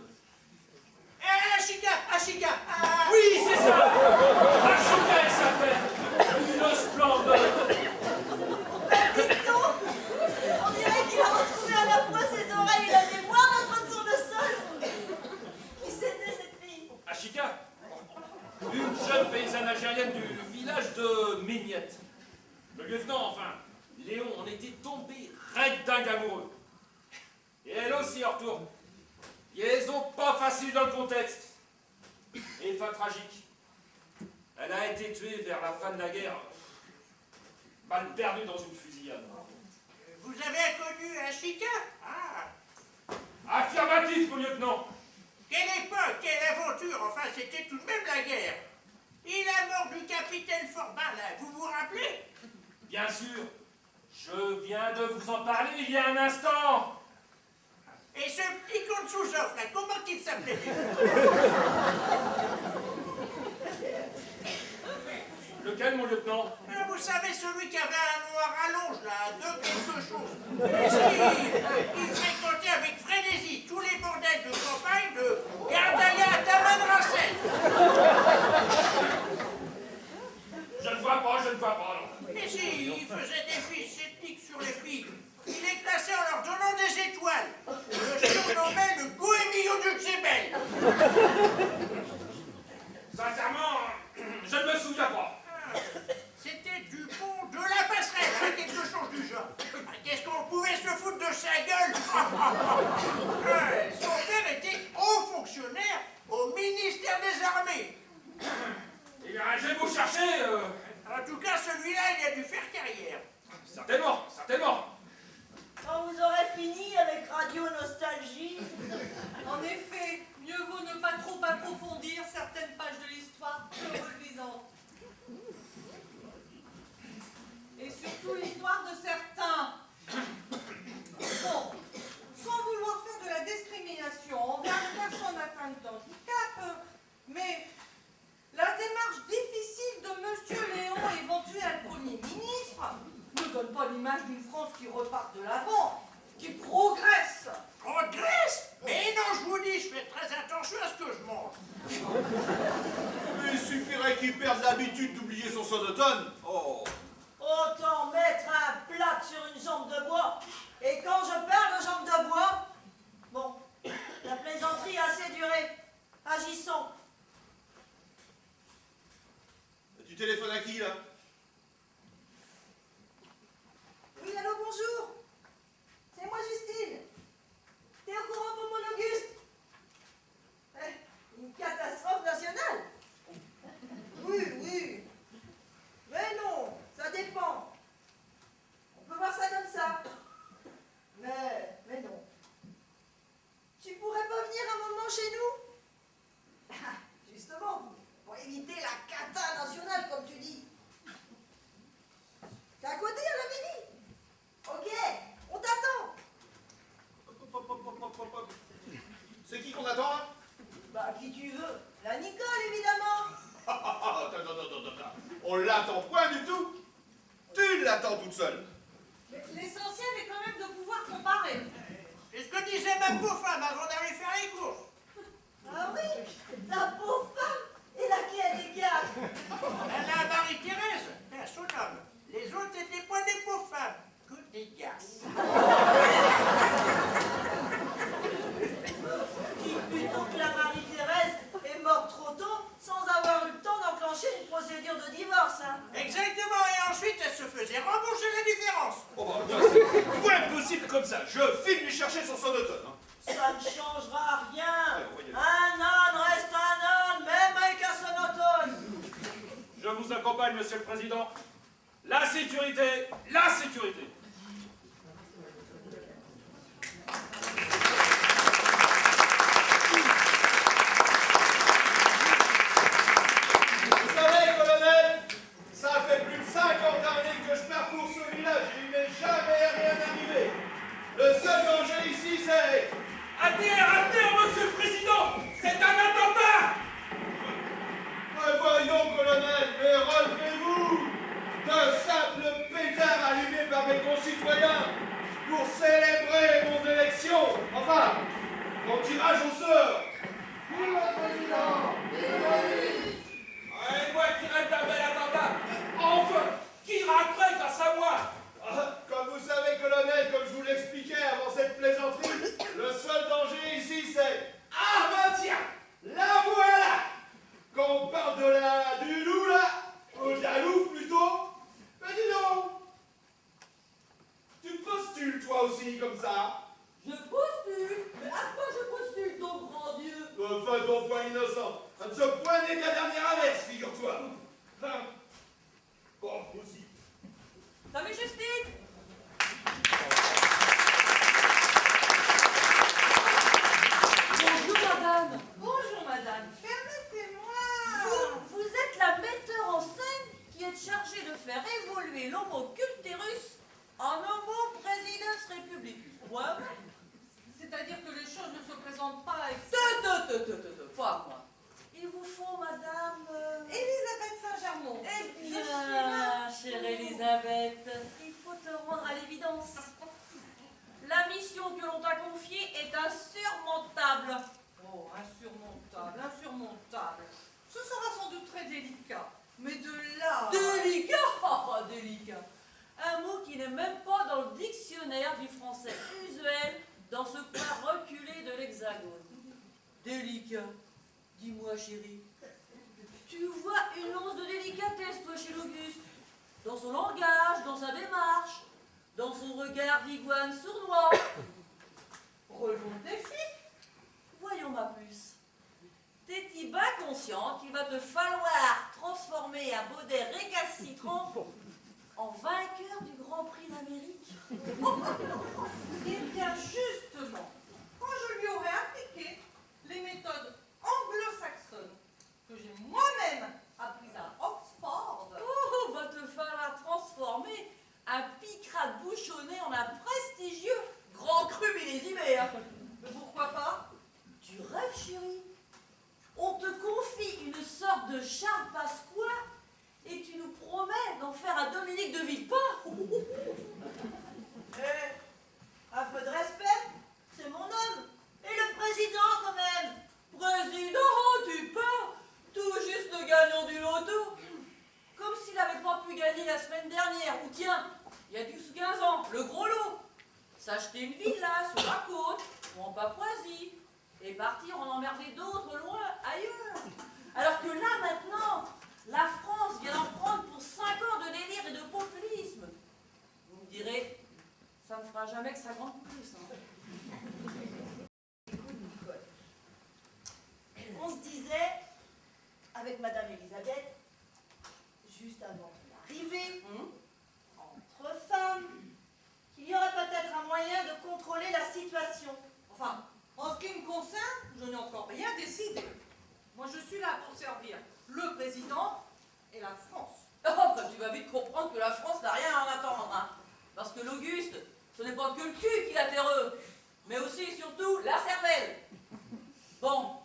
Chica. Oui, c'est ça. Chiquita, elle s'appelle. Une splendeur. Dites donc, on dirait qu'il a retrouvé à la fois ses oreilles et la mémoire notre tournesol. Qui c'était cette fille? Achika, une jeune paysanne algérienne du village de Méniette. Le lieutenant, enfin, Léon, on était tombé raide dingue amoureux. Et elle aussi en retour. Liaison pas facile dans le contexte. Et fin tragique. Elle a été tuée vers la fin de la guerre. Balle perdue dans une fusillade. Vous avez connu Chica? Ah. Affirmatif, mon lieutenant. Quelle époque, quelle aventure. Enfin, c'était tout de même la guerre. Et la mort du capitaine Forbin, là, vous vous rappelez? Bien sûr. Je viens de vous en parler il y a un instant. Et ce petit con de sous-offre, là, comment il s'appelait? Lequel, mon lieutenant? Vous savez, celui qui avait un nom à rallonge, là, de quelque chose. Il fréquentait avec frénésie tous les bordels de campagne de Gardaïa à Taman Rasset. Je ne vois pas, non. Mais si, il faisait des fiches ethniques sur les filles. Il est classé en leur donnant des étoiles. Le surnom Sincèrement, je ne me souviens pas. C'était du pont de la passerelle, hein, quelque chose du genre. Qu'est-ce qu'on pouvait se foutre de sa gueule? Son père était haut fonctionnaire au ministère des Armées. Eh bien, je vais vous chercher. En tout cas, celui-là, il a dû faire carrière. Certainement, certainement. Quand vous aurez fini avec Radio Nostalgie, En effet, mieux vaut ne pas trop approfondir certaines pages de l'histoire peu reluisantes. Et surtout l'histoire de certains. Bon, sans vouloir faire de la discrimination envers les personnes atteintes d'handicap, mais la démarche difficile de Monsieur Léon, éventuel Premier ministre, ne donne pas l'image d'une France qui repart de l'avant, qui progresse. Progresse? Mais non, je vous dis, je fais très attention à ce que je mange. Mais il suffirait qu'il perde l'habitude d'oublier son sonotone. Oh. autant mettre un plat sur une jambe de bois. Et quand je parle de jambe de bois, bon, la plaisanterie a assez duré. Agissons. Tu téléphones à qui, là? Oui, allô, bonjour. C'est moi, Justine. T'es au courant pour mon Auguste? Une catastrophe nationale. Oui, oui. Mais non, ça dépend. On peut voir ça comme ça. Mais non. Tu pourrais pas venir un moment chez nous? Justement, pour éviter la cata nationale, comme tu dis. C'est à côté, à la mairie. Ok, on t'attend. C'est qui qu'on attend, là? Bah, qui tu veux. La Nicole, évidemment. Attends. On l'attend point du tout. Tu l'attends toute seule. L'essentiel est quand même de pouvoir comparer. C'est ce que disait ma pauvre femme avant d'aller faire les courses. Ah oui, ta pauvre femme. Et laquelle des gars? Elle a Marie-Thérèse, c'est son homme. Les autres n'étaient pas des pauvres femmes, que des gasses. Dis plutôt que la Marie-Thérèse est morte trop tôt sans avoir eu le temps d'enclencher une procédure de divorce, hein. Exactement, et ensuite elle se faisait rembourser la différence. Oh bah, c'est pas impossible comme ça. Je file lui chercher son sonotone. Hein. Ça ne changera rien. Ouais, voyez. Un âne reste un âne, même avec un sonotone. Je vous accompagne, Monsieur le Président. La sécurité, la sécurité. Vous savez, colonel, ça fait plus de 50 années que je parcours ce village et il m'est jamais rien arrivé. Le seul danger ici, c'est... À terre, Monsieur le Président. C'est un attentat. Mais voyons, colonel, mais relevez-vous d'un simple pétard allumé par mes concitoyens pour célébrer mon élection. Enfin, mon tirage au sort. Vive le président. Et moi qui rêve d'un bel attentat. Enfin, qui raterait grâce à moi? Comme vous savez, colonel, comme je vous l'expliquais avant cette plaisanterie, le seul danger ici, c'est... Ah ben tiens, la voilà. Quand on parle du loup, là, ou de la louve plutôt, ben dis donc, tu postules toi aussi comme ça? Je postule. Mais à quoi je postule, ton grand Dieu? Enfin, ton point innocent. Ça ne se point n'est qu'à dernière averse, figure-toi. Hein? Bon, aussi. Salut, Justine. Bonjour, madame. Bonjour madame, permettez-moi. Vous êtes la metteur en scène qui est chargée de faire évoluer l'homo culturus en homo présidens republicus. Ouais. C'est-à-dire que les choses ne se présentent pas avec... Pas moi. Il vous faut, madame... Elisabeth Saint-Germain. Eh Je suis bien, chère Elisabeth, il faut te rendre à l'évidence. La mission que l'on t'a confiée est insurmontable. Oh, insurmontable, insurmontable. Ce sera sans doute très délicat. Mais de là... Délicat, délicat. Un mot qui n'est même pas dans le dictionnaire du français usuel dans ce coin reculé de l'Hexagone. Délicat. Dis-moi, chérie. Tu vois une once de délicatesse, toi, chez l'Auguste. Dans son langage, dans sa démarche, dans son regard d'iguane sournois. Relevons le défi. Voyons, ma puce. T'es-tu bien conscient qu'il va te falloir transformer un baudet récalcitrant en vainqueur du Grand Prix d'Amérique? Eh bien, justement, quand je lui aurai appliqué les méthodes anglo-saxonnes que j'ai moi-même apprises à Oxford, Oh, va te falloir transformer un picrate bouchonné en un prestigieux grand cru millésimaire. mais pourquoi pas? Tu rêves, chérie? On te confie une sorte de Charles Pasqua et tu nous promets d'en faire un Dominique de Villepin. Un peu de respect, c'est mon homme. Et le président, quand même. Président, tu pars, tout juste le gagnant du loto. Comme s'il n'avait pas pu gagner la semaine dernière, ou tiens, il y a 10-15 ans, le gros lot. S'acheter une villa sur la côte, ou en Papouasie, et partir en emmerder d'autres loin ailleurs. Alors que là, maintenant, la France vient d'en prendre pour 5 ans de délire et de populisme. Vous me direz, ça ne fera jamais que 50 plus. Écoute, Nicole, on se disait, avec Madame Elisabeth, juste avant ton arrivée, entre femmes, qu'il y aurait peut-être un moyen de contrôler la situation. Enfin, en ce qui me concerne, je n'ai encore rien décidé. Moi, je suis là pour servir le président et la France. Oh, bah, tu vas vite comprendre que la France n'a rien à en attendre, hein. Parce que l'Auguste, ce n'est pas que le cul qui l'a terreux, mais aussi et surtout la cervelle. Bon,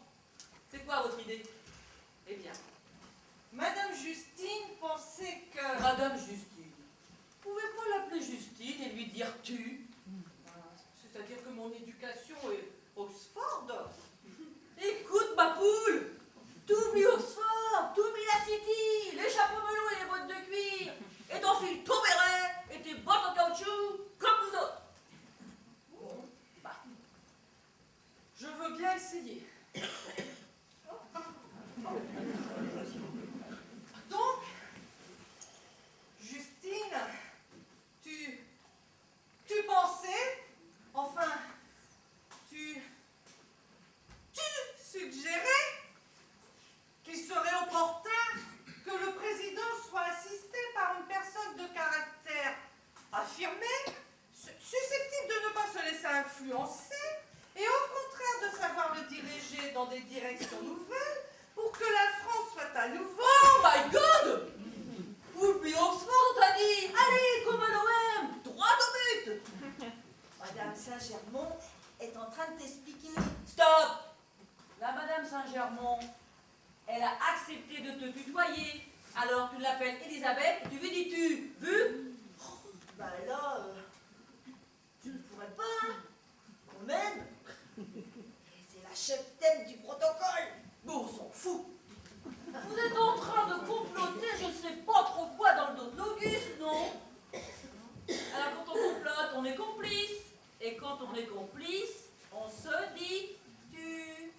c'est quoi votre idée? Eh bien, Madame Justine pensait que... Madame Justine, vous pouvez pas l'appeler Justine et lui dire tu? C'est-à-dire que mon éducation est Oxford. Écoute, ma poule, t'oublies Oxford, t'oublies la City, les chapeaux melons et les bottes de cuir, et t'enfiles ton béret et tes bottes en caoutchouc, comme vous autres. Bon, Bah, je veux bien essayer. Donc, Justine, tu pensais, enfin, tu suggérais qu'il serait opportun que le président soit assisté par une personne de caractère affirmé, susceptible de ne pas se laisser influencer et au contraire de savoir le diriger dans des directions nouvelles pour que la France soit à nouveau... oh my God! Oublie Oxford, t'as dit. Allez, comme à l'OM, droit au but. Madame Saint-Germain est en train de t'expliquer. Stop! La Madame Saint-Germain, elle a accepté de te tutoyer. Alors tu l'appelles Elisabeth et tu lui dis tu. Vu? Bah là, je ne pourrais pas, hein, quand même. C'est la chef-tête du protocole. Bon, on s'en fout. Vous êtes en train de comploter je ne sais pas trop quoi dans le dos de l'Auguste, non? Alors quand on complote, on est complice. Et quand on est complice, on se dit tu.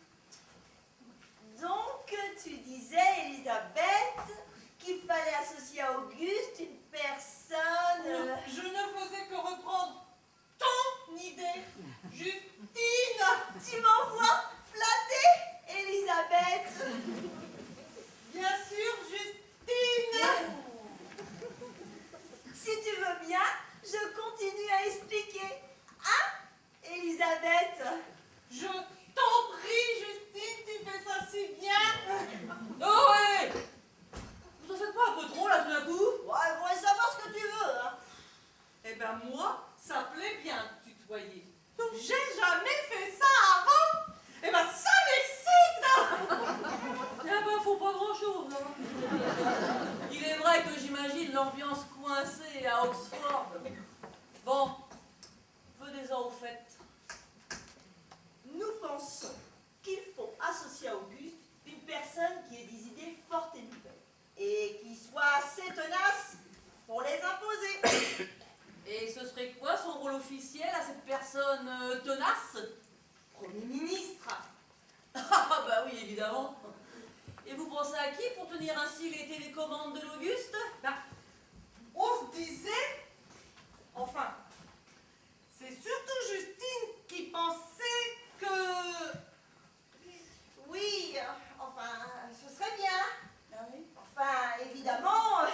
Donc, tu disais, Elisabeth, qu'il fallait associer à Auguste une personne... Je ne faisais que reprendre ton idée, Justine. Tu m'envoies flatter, Elisabeth. Bien sûr, Justine. Si tu veux bien, je continue à expliquer. Hein, Elisabeth? Je évidemment. Et vous pensez à qui pour tenir ainsi les télécommandes de l'Auguste? Ben, on se disait... Enfin, c'est surtout Justine qui pensait que... Oui, enfin, ce serait bien. Ah oui? Enfin, évidemment,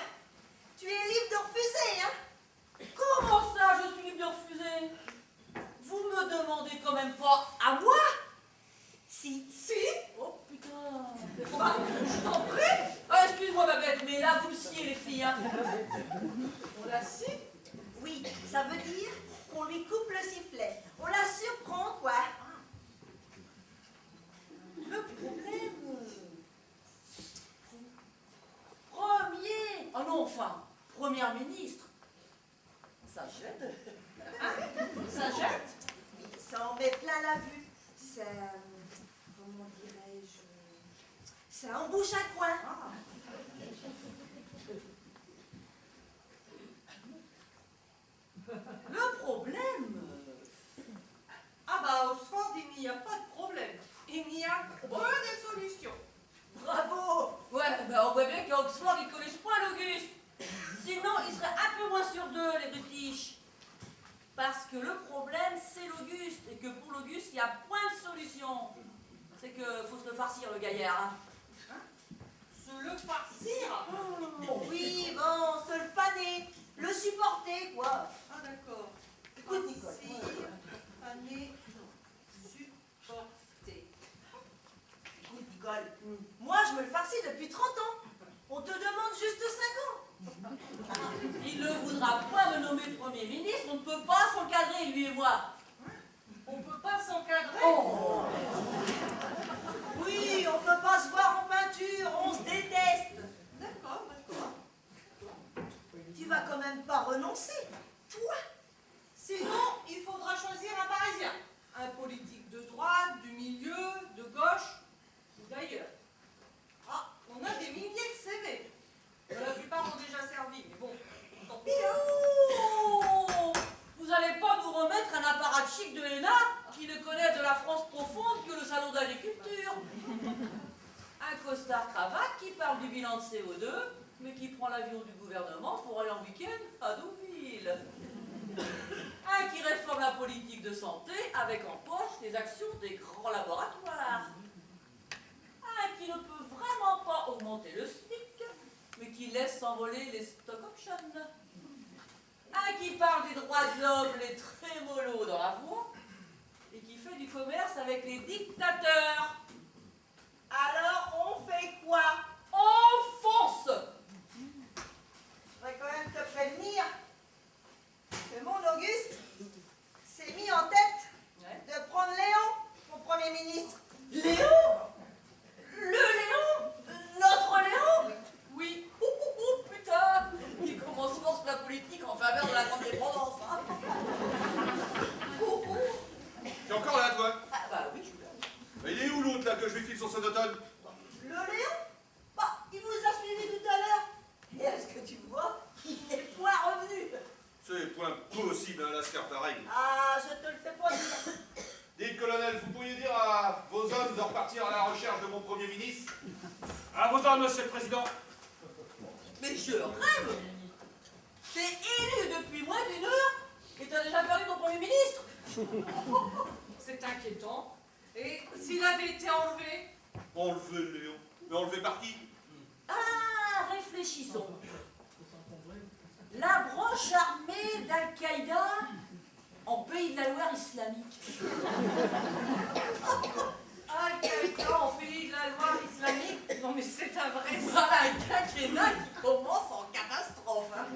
tu es libre de refuser, hein. Comment ça, je suis libre de refuser? Vous me demandez quand même pas à moi? Si. Si, Oh putain! bah, je t'en prie. Ah, excuse-moi Babette, mais là vous le sciez les filles, hein. On la scie. Oui, ça veut dire qu'on lui coupe le sifflet. On la surprend, quoi. Le problème... Premier... Oh non, enfin, première ministre. Ça jette. Ça jette. Oui, ça en met plein la vue. Ça... comment dirais-je... ça embouche un coin. Le problème... Ah bah, Oxford, il n'y a pas de problème. Il n'y a que des solutions. Bravo. Ouais, bah on voit bien qu'à Oxford, ils connaissent pas l'Auguste. Sinon, ils seraient un peu moins sur deux, les British. Parce que le problème, c'est l'Auguste. Et que pour l'Auguste, il y a point de solution. C'est que faut se le farcir, le gaillard. Hein. Se le farcir. Oui, bon, se le faner. Le supporter, quoi. Ah d'accord. Écoute, Nicole. Farcir, faner, supporter. Écoute, Nicole, moi, je me le farcis depuis 30 ans. On te demande juste 5 ans. Il ne voudra pas me nommer Premier ministre. On ne peut pas s'encadrer, lui et moi. On peut pas s'encadrer. Oh. Oui, on peut pas se voir en peinture, on se déteste. D'accord, d'accord. Tu vas quand même pas renoncer, toi. Sinon, il faudra choisir un Parisien. Un politique de droite, du milieu, de gauche ou d'ailleurs. Ah, on a des milliers de CV. La plupart ont déjà servi, mais bon, tant pis. Hein. Oh. Vous allez pas nous remettre un apparatchik de l'ENA qui ne connaît de la France profonde que le salon d'agriculture. Un costard cravate qui parle du bilan de CO2, mais qui prend l'avion du gouvernement pour aller en week-end à Deauville. Un qui réforme la politique de santé avec en poche les actions des grands laboratoires. Un qui ne peut vraiment pas augmenter le SMIC, mais qui laisse s'envoler les stock options. Un qui parle des droits de l'homme, les trémolos dans la voix, et qui fait du commerce avec les dictateurs. Alors, on fait quoi? On fonce! Je voudrais quand même te prévenir que mon Auguste s'est mis en tête de prendre Léon pour Premier ministre. Léon? Le Léon? Notre Léon? Oui. Putain! Il commence force la politique en faveur de la grande dépendance. Hein. T'es encore là, toi? Ah bah oui, je suis là. Mais il est où l'autre, là, que je lui file son sonotone? Le Léon? Bah, il vous a suivi tout à l'heure. Et est-ce que tu vois, il n'est point revenu. C'est point possible, un lascar pareil. Ah, je te le fais pas dire. Dites, colonel, vous pourriez dire à vos hommes de repartir à la recherche de mon Premier ministre? À vos ordres, monsieur le président. Mais je rêve! T'es élu depuis moins d'une heure et t'as déjà perdu ton Premier ministre? C'est inquiétant. Et s'il avait été enlevé? Enlevé le Léon. Mais enlevé par qui? Ah, réfléchissons. La branche armée d'Al-Qaïda en Pays de la Loire islamique. Al-Qaïda en Pays de la Loire islamique? Non mais c'est un vrai... Voilà un quinquennat qui commence en catastrophe. Hein.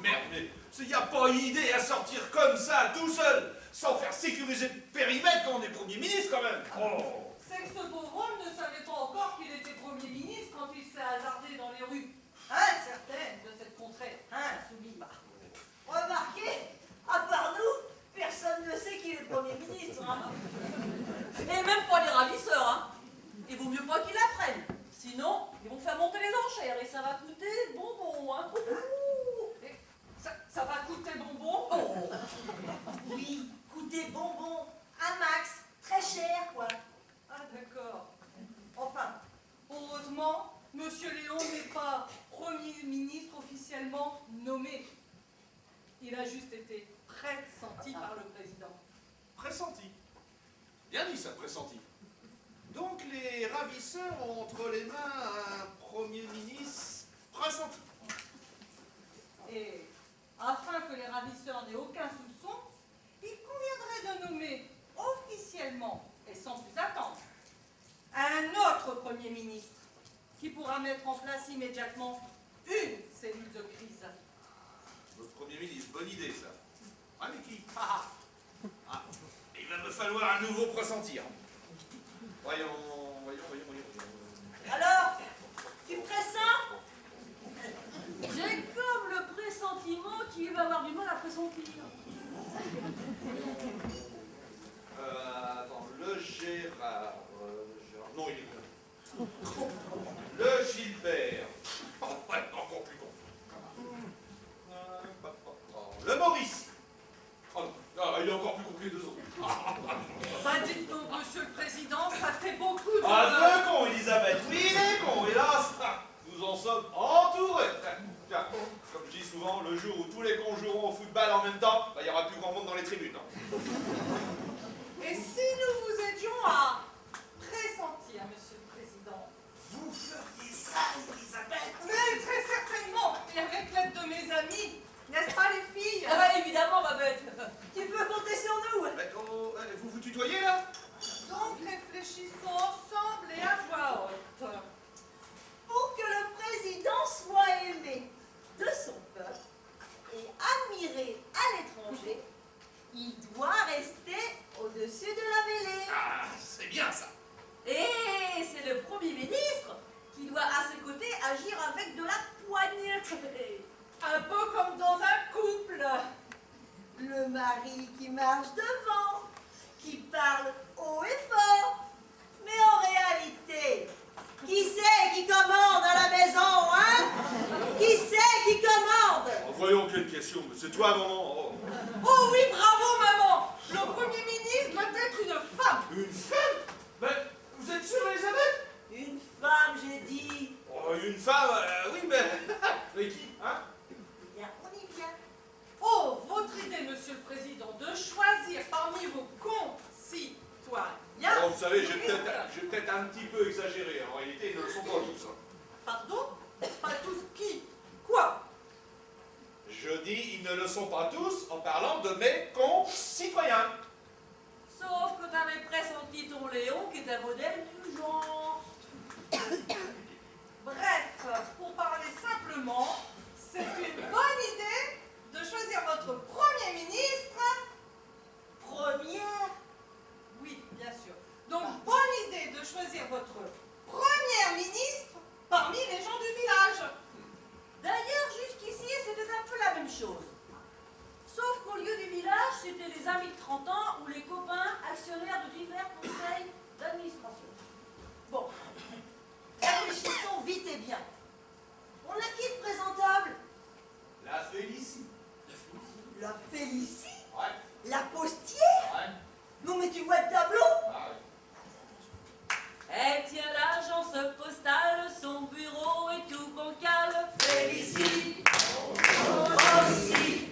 Merde, mais il n'y a pas idée à sortir comme ça, tout seul, sans faire sécuriser le périmètre quand on est Premier ministre, quand même. Oh. C'est que ce pauvre homme ne savait pas encore qu'il était Premier ministre quand il s'est hasardé dans les rues Certaines. de cette contrée. Insoumis. Remarquez, à part nous, personne ne sait qui est le Premier ministre. Hein. Et même pas les ravisseurs. Hein. Il vaut mieux pas qu'ils l'apprennent. Sinon, ils vont faire monter les enchères et ça va coûter bonbon. Hein. Et ça va coûter bonbon. Oui, coûter bonbon, un max, très cher, quoi. Ah, a juste été pressenti par le président. Pressenti. Bien dit ça, pressenti. Donc les ravisseurs ont entre les mains un Premier ministre pressenti. Et afin que les ravisseurs n'aient aucun soupçon, il conviendrait de nommer officiellement et sans plus attendre un autre Premier ministre qui pourra mettre en place immédiatement une cellule de crise. Notre Premier ministre, bonne idée ça. Ah mais qui? Il va me falloir un nouveau pressentir. Voyons. Alors, tu pressens? J'ai comme le pressentiment qu'il va avoir du mal à pressentir. Attends, le Gérard. Non, il est con. Le Gilbert. Oh, ouais, encore plus con. Le Maurice. Oh non, il est encore plus con que les deux autres. Bah dites donc, monsieur le président, ça fait beaucoup de... Ah, deux cons, Elisabeth. Oui, il est con, hélas. Nous en sommes entourés. Tiens, comme je dis souvent, le jour où tous les cons joueront au football en même temps, il n'y aura plus grand monde dans les tribunes. Et si nous vous aidions à pressentir, monsieur le président? Vous feriez ça, Elisabeth? Mais très certainement, et avec l'aide de mes amis, n'est-ce pas les filles? Ah bah évidemment, Babette. Tu peux compter sur nous. Vous vous tutoyez là? Donc réfléchissons ensemble et à voix haute. Pour que le président soit aimé de son peuple et admiré à l'étranger, il doit rester au-dessus de la mêlée. Ah, c'est bien ça. Et c'est le Premier ministre qui doit à ses côtés agir avec de la poigne. Un peu comme dans un couple. Le mari qui marche devant, qui parle haut et fort. Mais en réalité, qui c'est qui commande à la maison, hein? Qui c'est qui commande? Oh, voyons quelle question, mais c'est toi, maman. Oh. Oh oui, bravo maman. Le Premier ministre doit être une femme. Une femme? Mais vous êtes sûre, Elisabeth? Une femme, j'ai dit. Oh, une femme, oui, mais... mais qui, hein? Bien, on y vient. Oh, votre idée, monsieur le président, de choisir parmi vos concitoyens... Oh, vous savez, j'ai peut-être un petit peu exagéré. En réalité, ils ne le sont pas tous. Hein. Pardon? Pas tous qui? Quoi? Je dis, ils ne le sont pas tous en parlant de mes concitoyens. Sauf que t'avais pressenti ton Léon qui est un modèle du genre. Bref, pour parler simplement, c'est une bonne idée de choisir votre Premier ministre. Première. Oui, bien sûr. Donc, bonne idée de choisir votre Première ministre parmi les gens du village. D'ailleurs, jusqu'ici, c'était un peu la même chose. Sauf qu'au lieu du village, c'était les amis de 30 ans ou les copains actionnaires de divers conseils d'administration. Bon, réfléchissons vite et bien. On a qui de présentable? La Félicie. La Félicie? Ouais. La postière? Ouais. Non mais tu vois le tableau? Ah, ouais. Elle tient l'agence postale, son bureau est tout bancal. Félicie Aussi.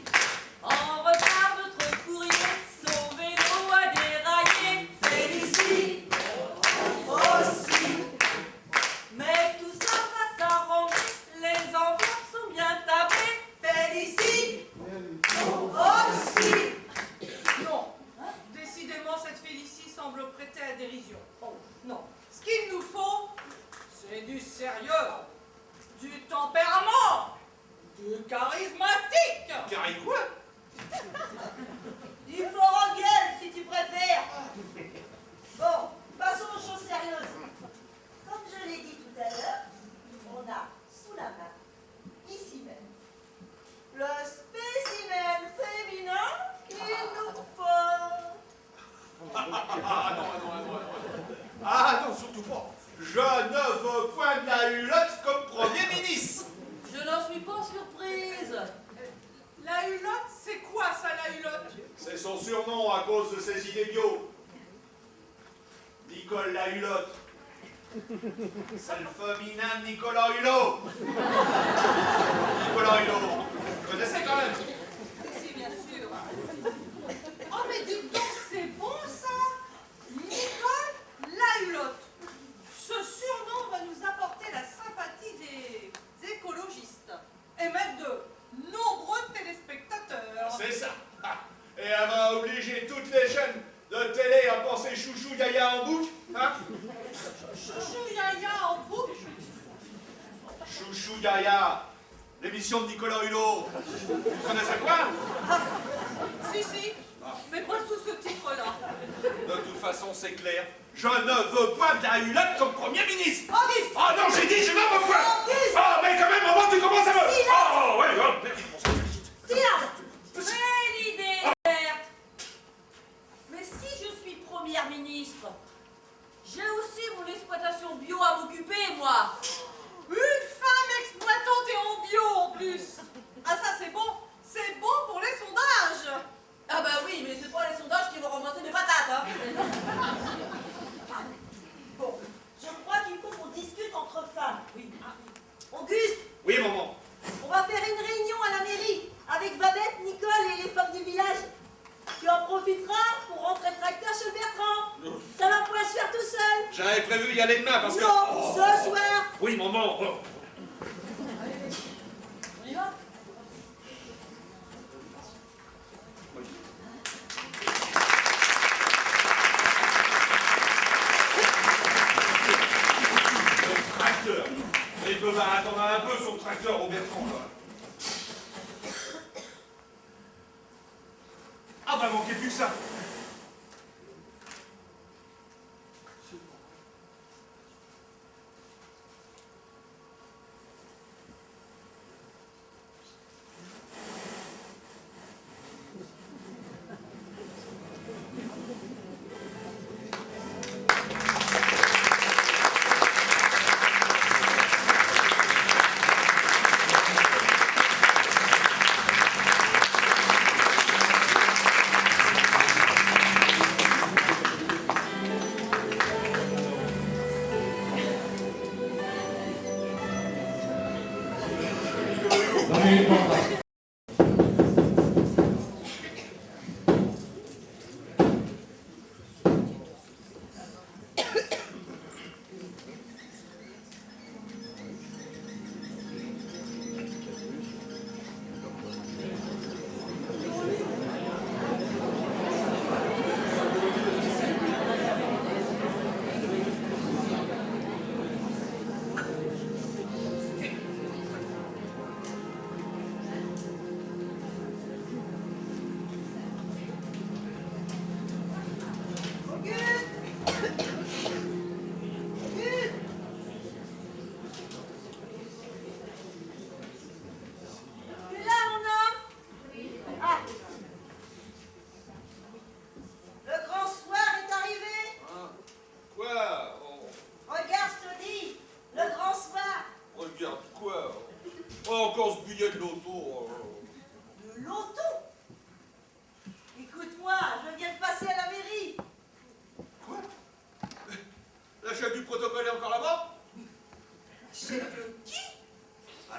En retard notre courrier, son vélo a déraillé. Félicie aussi. Mais tout ça va s'arranger, les enveloppes sont bien tapées. Félicie aussi. Non, décidément, cette Félicie semble prêter à dérision. Oh, non. Ce qu'il nous faut, c'est du sérieux, du tempérament, du charismatique. Carré quoi? Du fort en gueule si tu préfères. Bon, passons aux choses sérieuses. Comme je l'ai dit tout à l'heure, on a sous la main, ici même, le spécimen féminin qu'il nous faut. Ah non, surtout pas. Je ne veux point de la hulotte comme Premier ministre. Je n'en suis pas surprise. La hulotte, c'est quoi ça, la hulotte? C'est son surnom à cause de ses idéaux. Nicole la hulotte. C'est le féminin de Nicolas Hulot. Nicolas Hulot. Vous connaissez quand même? Si bien. Ce surnom va nous apporter la sympathie des écologistes et même de nombreux téléspectateurs. C'est ça. Ah. Et elle va obliger toutes les chaînes de télé à penser chouchou yaya en boucle. Hein? Chouchou Yaya en boucle. Chouchou yaya, l'émission de Nicolas Hulot. Vous connaissez quoi? Si, mais pas sous ce titre-là. De toute façon, c'est clair. Je ne veux point de la Hulotte comme Premier ministre. Auguste! Oh non, j'ai dit je n'en veux point. Auguste! Oh, mais quand même, maman, tu commences à me... Oh, ouais, oh, Silence! Belle idée, certes. Mais si je suis première ministre, j'ai aussi mon exploitation bio à m'occuper, moi. Une femme exploitante et en bio en plus. Ah ça c'est bon pour les sondages. Ah bah oui, mais c'est pas les sondages qui vont ramasser mes patates, hein. Bon, je crois qu'il faut qu'on discute entre femmes. Oui. Auguste, oui, maman. on va faire une réunion à la mairie avec Babette, Nicole et les femmes du village. Tu en profiteras pour rentrer le tracteur chez Bertrand. Ça va pas se faire tout seul. J'avais prévu y aller demain parce que... Non, Oh. ce soir. Oui, maman. Oh. On y va? Le tracteur. Il peut attendre un peu son tracteur au Bertrand, là. Ah bah, manquez plus que ça.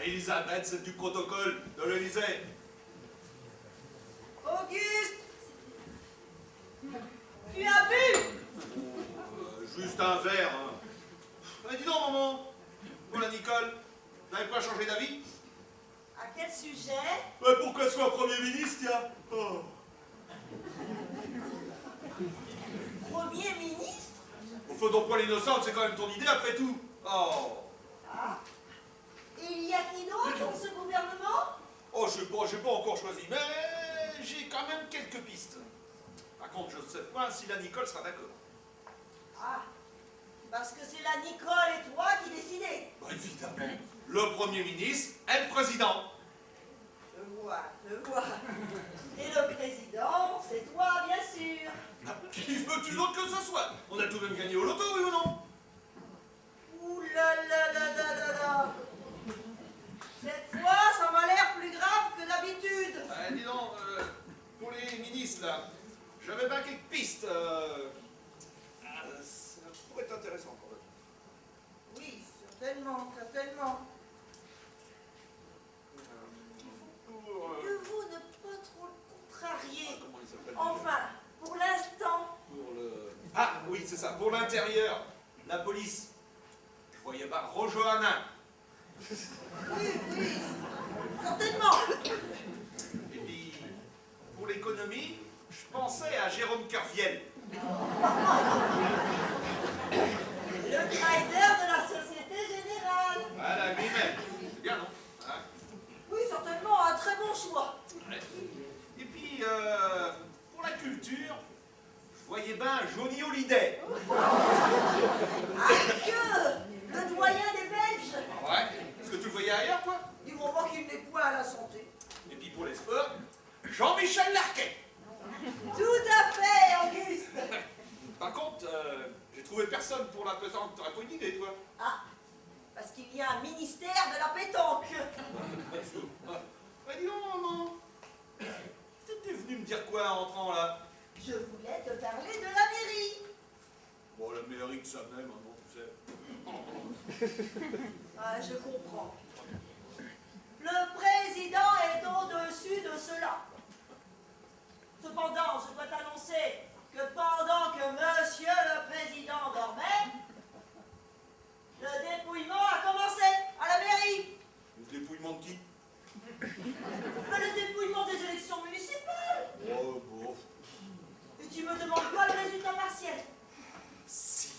Elisabeth, c'est du protocole de l'Élysée. Auguste, tu as bu? Juste un verre. Hein. Dis donc, maman. Voilà, Nicole. Vous n'avez pas changé d'avis? À quel sujet? Pour qu'elle soit Premier ministre, tiens. Oh. Premier ministre? Faut donc pas l'innocente, c'est quand même ton idée après tout. Oh. Ah. Et il y a qui d'autre dans ce gouvernement? Oh, je sais pas encore choisi, mais j'ai quand même quelques pistes. Par contre, je ne sais pas si la Nicole sera d'accord. Ah, parce que c'est la Nicole et toi qui décidez. Bah, évidemment. Le Premier ministre est le président. Je vois. Et le président, c'est toi, bien sûr. Qui veux-tu d'autre que ce soit? On a tout de même gagné au loto, oui ou non? Ouh là là là là là là. Cette fois, ça m'a l'air plus grave que d'habitude. Dis donc, pour les ministres, là, j'avais pas quelques pistes. Ça pourrait être intéressant, quand même. Oui, certainement. Mieux vaut ne pas trop le contrarier. Comment il s'appelle? Enfin, pour l'instant. Ah, oui, c'est ça, pour l'intérieur. la police, je voyais pas Rojohanin. Oui, certainement. Et puis, pour l'économie, je pensais à Jérôme Kerviel. Le trader de la Société Générale. Voilà, lui-même. C'est bien, non? Hein? Oui, certainement, un très bon choix. Ouais. Et puis, pour la culture, je voyais bien Johnny Hallyday. Ah que le doyen des Belges. Ah ouais? Est-ce que tu le voyais ailleurs, toi? Du moment qu'il n'est point à la santé. Et puis pour les sports, Jean-Michel Larquet. Tout à fait, Auguste. Par contre, j'ai trouvé personne pour la pétanque. T'aurais pas une idée, toi? Ah, parce qu'il y a un ministère de la pétanque. Bah dis donc, maman. T'étais venu me dire quoi en entrant là? Je voulais te parler de la mairie. Bon, la mairie que ça même, maman, tu sais. Ah, je comprends. Le président est au-dessus de cela. Cependant, je dois t'annoncer que pendant que monsieur le président dormait, le dépouillement a commencé à la mairie. Le dépouillement de qui? Le dépouillement des élections municipales. Oh, bon. Et tu me demandes pas le résultat partiel? Si.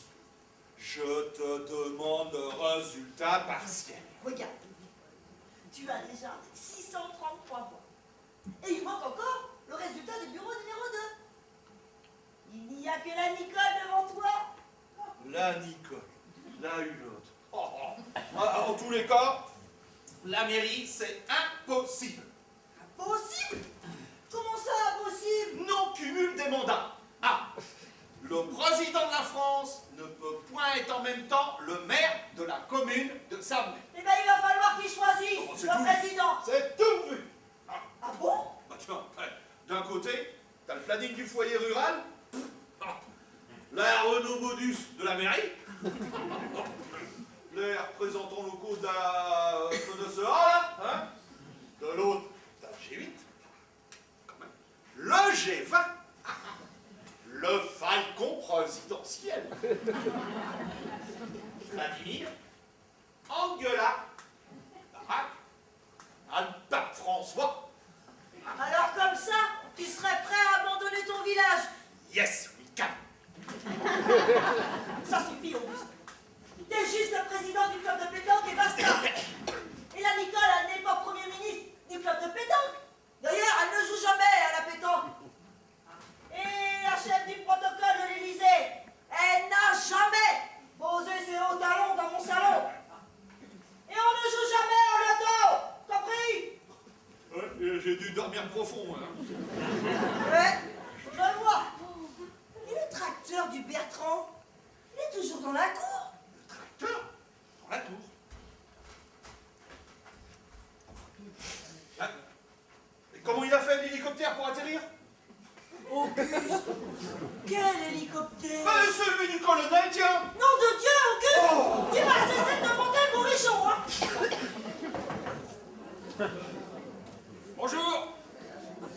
Je te demande le résultat partiel. Regarde, tu as déjà 633 voix. Et il manque encore le résultat du bureau numéro 2. Il n'y a que la Nicole devant toi. La Nicole, la Hulotte. En tous les cas, la mairie, c'est impossible. Impossible? Comment ça, impossible? Non cumul des mandats. Ah, le président de la France ne peut point être en même temps le maire de la commune de Sarney. Eh bien, il va falloir qu'il choisisse Oh, c'est le tout. président. C'est tout vu. Ah bon? Bah tiens, d'un côté, t'as le planning du foyer rural, l'air Renaud Modus de la mairie, les représentants locaux de la FNSEA, là, hein. De l'autre, t'as le G8, quand même, le G20, le falcon présidentiel, Vladimir, Angela, Barack, le pape François. Alors comme ça, tu serais prêt à abandonner ton village? Yes, we can. Ça suffit, Auguste. T'es juste le président du club de pétanque et basta. Et la Nicole, elle n'est pas premier ministre du club de pétanque. D'ailleurs, elle ne joue jamais à la pétanque. Et la chef du protocole de l'Élysée, elle n'a jamais posé ses hauts talons dans mon salon. Et on ne joue jamais au loto. Compris? Ouais, j'ai dû dormir profond, hein. Ouais, je vois. Et le tracteur du Bertrand, il est toujours dans la cour. Le tracteur dans la tour. Hein? Et comment il a fait l'hélicoptère pour atterrir? Auguste, quel hélicoptère? Ben, celui du colonel, tiens. Nom de Dieu, Auguste, tu vas cesser de demander le bourrichon, hein? Bonjour.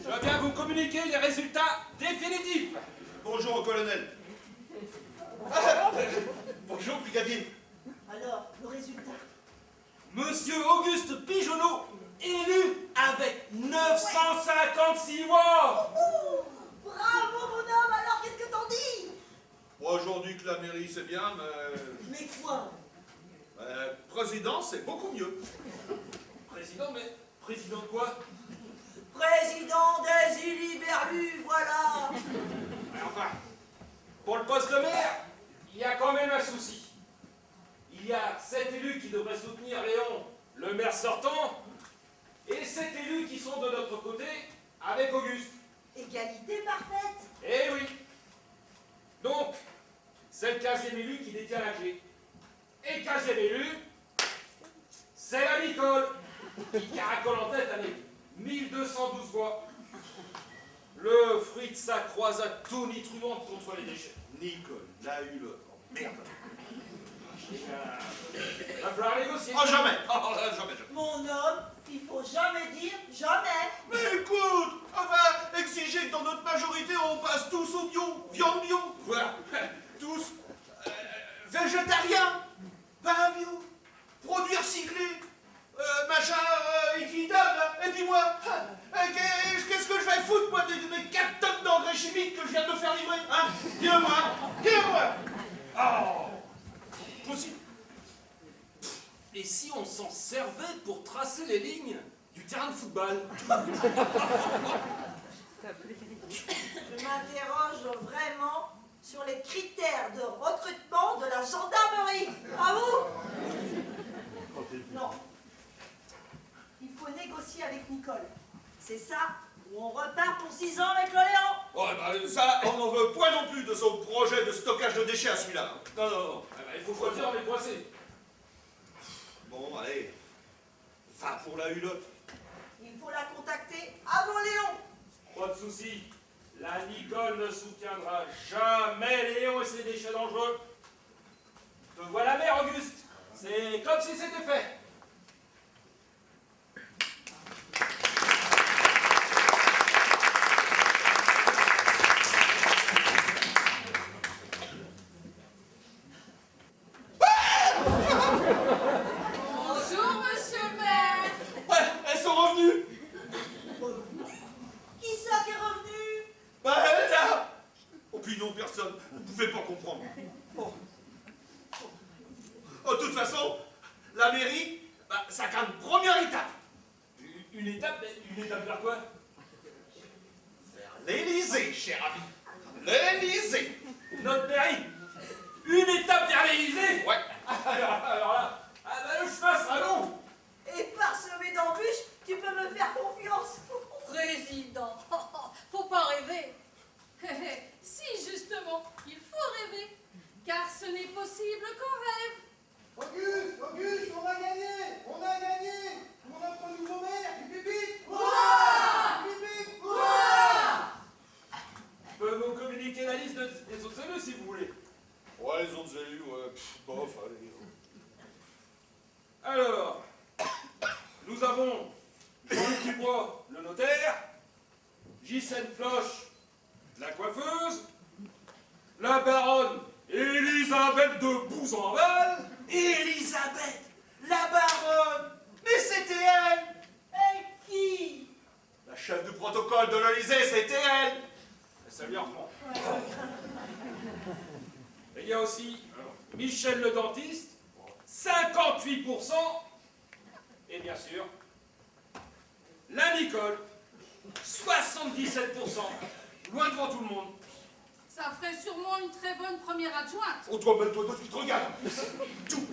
Je viens vous communiquer les résultats définitifs. Bonjour au colonel. Bonjour, brigadier. Alors, le résultat? Monsieur Auguste Pigeonneau, élu avec 956 voix. Oh, bravo, mon homme, alors qu'est-ce que t'en dis? Moi, aujourd'hui que la mairie, c'est bien, mais... Mais quoi? Président, c'est beaucoup mieux. Président, mais président de quoi? Président des Illiberlus, voilà. Mais enfin, pour le poste de maire, il y a quand même un souci. Il y a 7 élus qui devraient soutenir Léon, le maire sortant, et 7 élus qui sont de notre côté avec Auguste. Égalité parfaite. Eh oui. Donc, c'est le 15e élu qui détient la clé. Et le 15e élu, c'est la Nicole, qui caracole en tête avec 1212 voix. Le fruit de sa croisade tonitruante contre les déchets. Nicole, la Hulotte. Oh, merde. Va falloir négocier. Oh, jamais. Oh, jamais. Mon homme, il faut jamais dire jamais. Mais écoute, on va exiger que dans notre majorité, on passe tous au bio, viande bio. Voilà. Tous végétariens. rien. Pas un bio. Produit recyclé. Machin équitable, là. Et puis moi, qu'est-ce que je vais foutre, moi, de mes 4 tonnes d'engrais chimiques que je viens de me faire livrer, hein? Dis-le-moi. Oh, possible. Et si on s'en servait pour tracer les lignes du terrain de football? Je m'interroge vraiment sur les critères de recrutement de la gendarmerie. À vous? Non. Il faut négocier avec Nicole. C'est ça, ou on repart pour 6 ans avec l'Orléans. Ouais, bah, ça, on n'en veut point non plus de son projet de stockage de déchets à celui-là. Non. Il faut choisir les coincés. Bon, allez. Va pour la hulotte. Il faut la contacter avant Léon. Pas de souci. La Nicole ne soutiendra jamais Léon et ses déchets dangereux. Te voilà mère, Auguste. C'est comme si c'était fait. Bonjour, monsieur le maire. Ouais, elles sont revenues. Qui ça qui est revenu? Bah, elle est là. Oh, puis non, personne. Vous pouvez pas comprendre. Oh, de toute façon, la mairie, bah, ça craint une première étape. Une étape vers quoi? Vers l'Élysée, cher ami. L'Élysée. Notre mairie. Une étape vers l'Élysée? Ouais. Alors là, le chemin sera long. Et parsemé d'embûches, tu peux me faire confiance. Président, faut pas rêver. Si, justement, il faut rêver, car ce n'est possible qu'en rêve. Auguste, on a gagné. Pour notre nouveau maire, pipi. Je peux vous communiquer la liste des autres élus si vous voulez. Ouais, les autres élus, ouais. Bof, allez. Alors, nous avons Jean-Luc Dubois, le notaire, Gisèle Floche, la coiffeuse, la baronne Elisabeth de Bouzanval. Elisabeth, la baronne. Mais c'était elle. Et qui? La chef du protocole de l'Élysée, c'était elle. Ça lui reprend. Et il y a aussi Michel le dentiste, 58%. Et bien sûr, la Nicole, 77%. Loin devant tout le monde. Ça ferait sûrement une très bonne première adjointe. Oh, toi, toi, tu te regardes. Tout.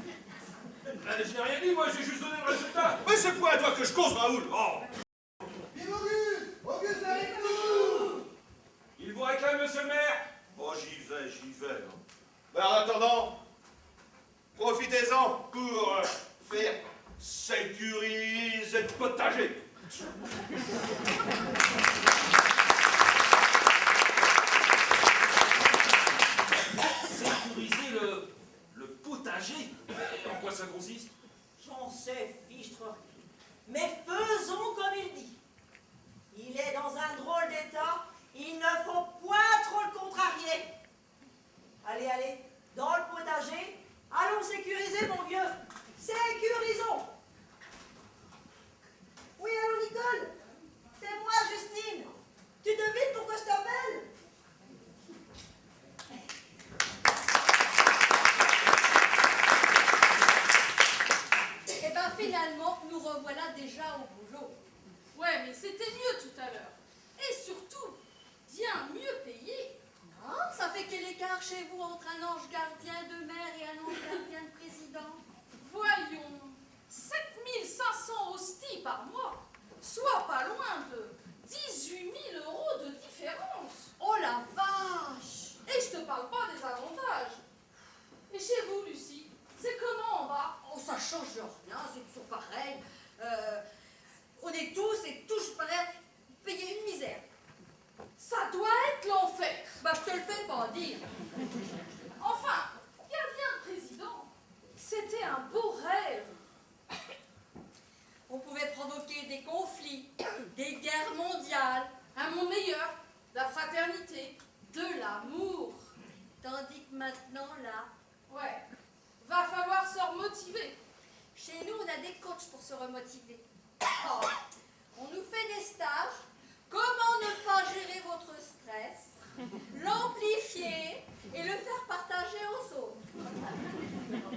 Je n'ai rien dit, moi j'ai juste donné le résultat. Mais c'est pas à toi que je cause, Raoul. Oh. Vive Auguste avec nous. Il vous réclame, monsieur le maire. Oh, j'y vais. Mais en attendant, profitez-en pour faire sécuriser le potager. Sécuriser le potager. Et en quoi ça consiste? J'en sais fichtre. Mais faisons comme il dit. Il est dans un drôle d'état. Il ne faut point trop le contrarier. Allez, dans le potager. Allons sécuriser, mon vieux. Sécurisons. Oui, allô, Nicole. C'est moi, Justine. Tu devines pourquoi je t'appelle? Et ben finalement, nous revoilà déjà au boulot. Ouais, mais c'était mieux tout à l'heure. Et surtout, bien mieux payé. Non, ça fait quel écart chez vous entre un ange gardien de maire et un ange gardien de président? Voyons, 7500 hosties par mois, soit pas loin de 18 000 € de différence. Oh la vache! Et je te parle pas des avantages. Et chez vous, Lucie, c'est comment en bas? Oh, ça change rien, c'est toujours pareil. On est tous et toujours pareil, payés une misère. Ça doit être l'enfer. Bah, je te le fais pas dire. Enfin, il y a Georges pour se remotiver. Oh, on nous fait des stages. Comment ne pas gérer votre stress, l'amplifier et le faire partager aux autres.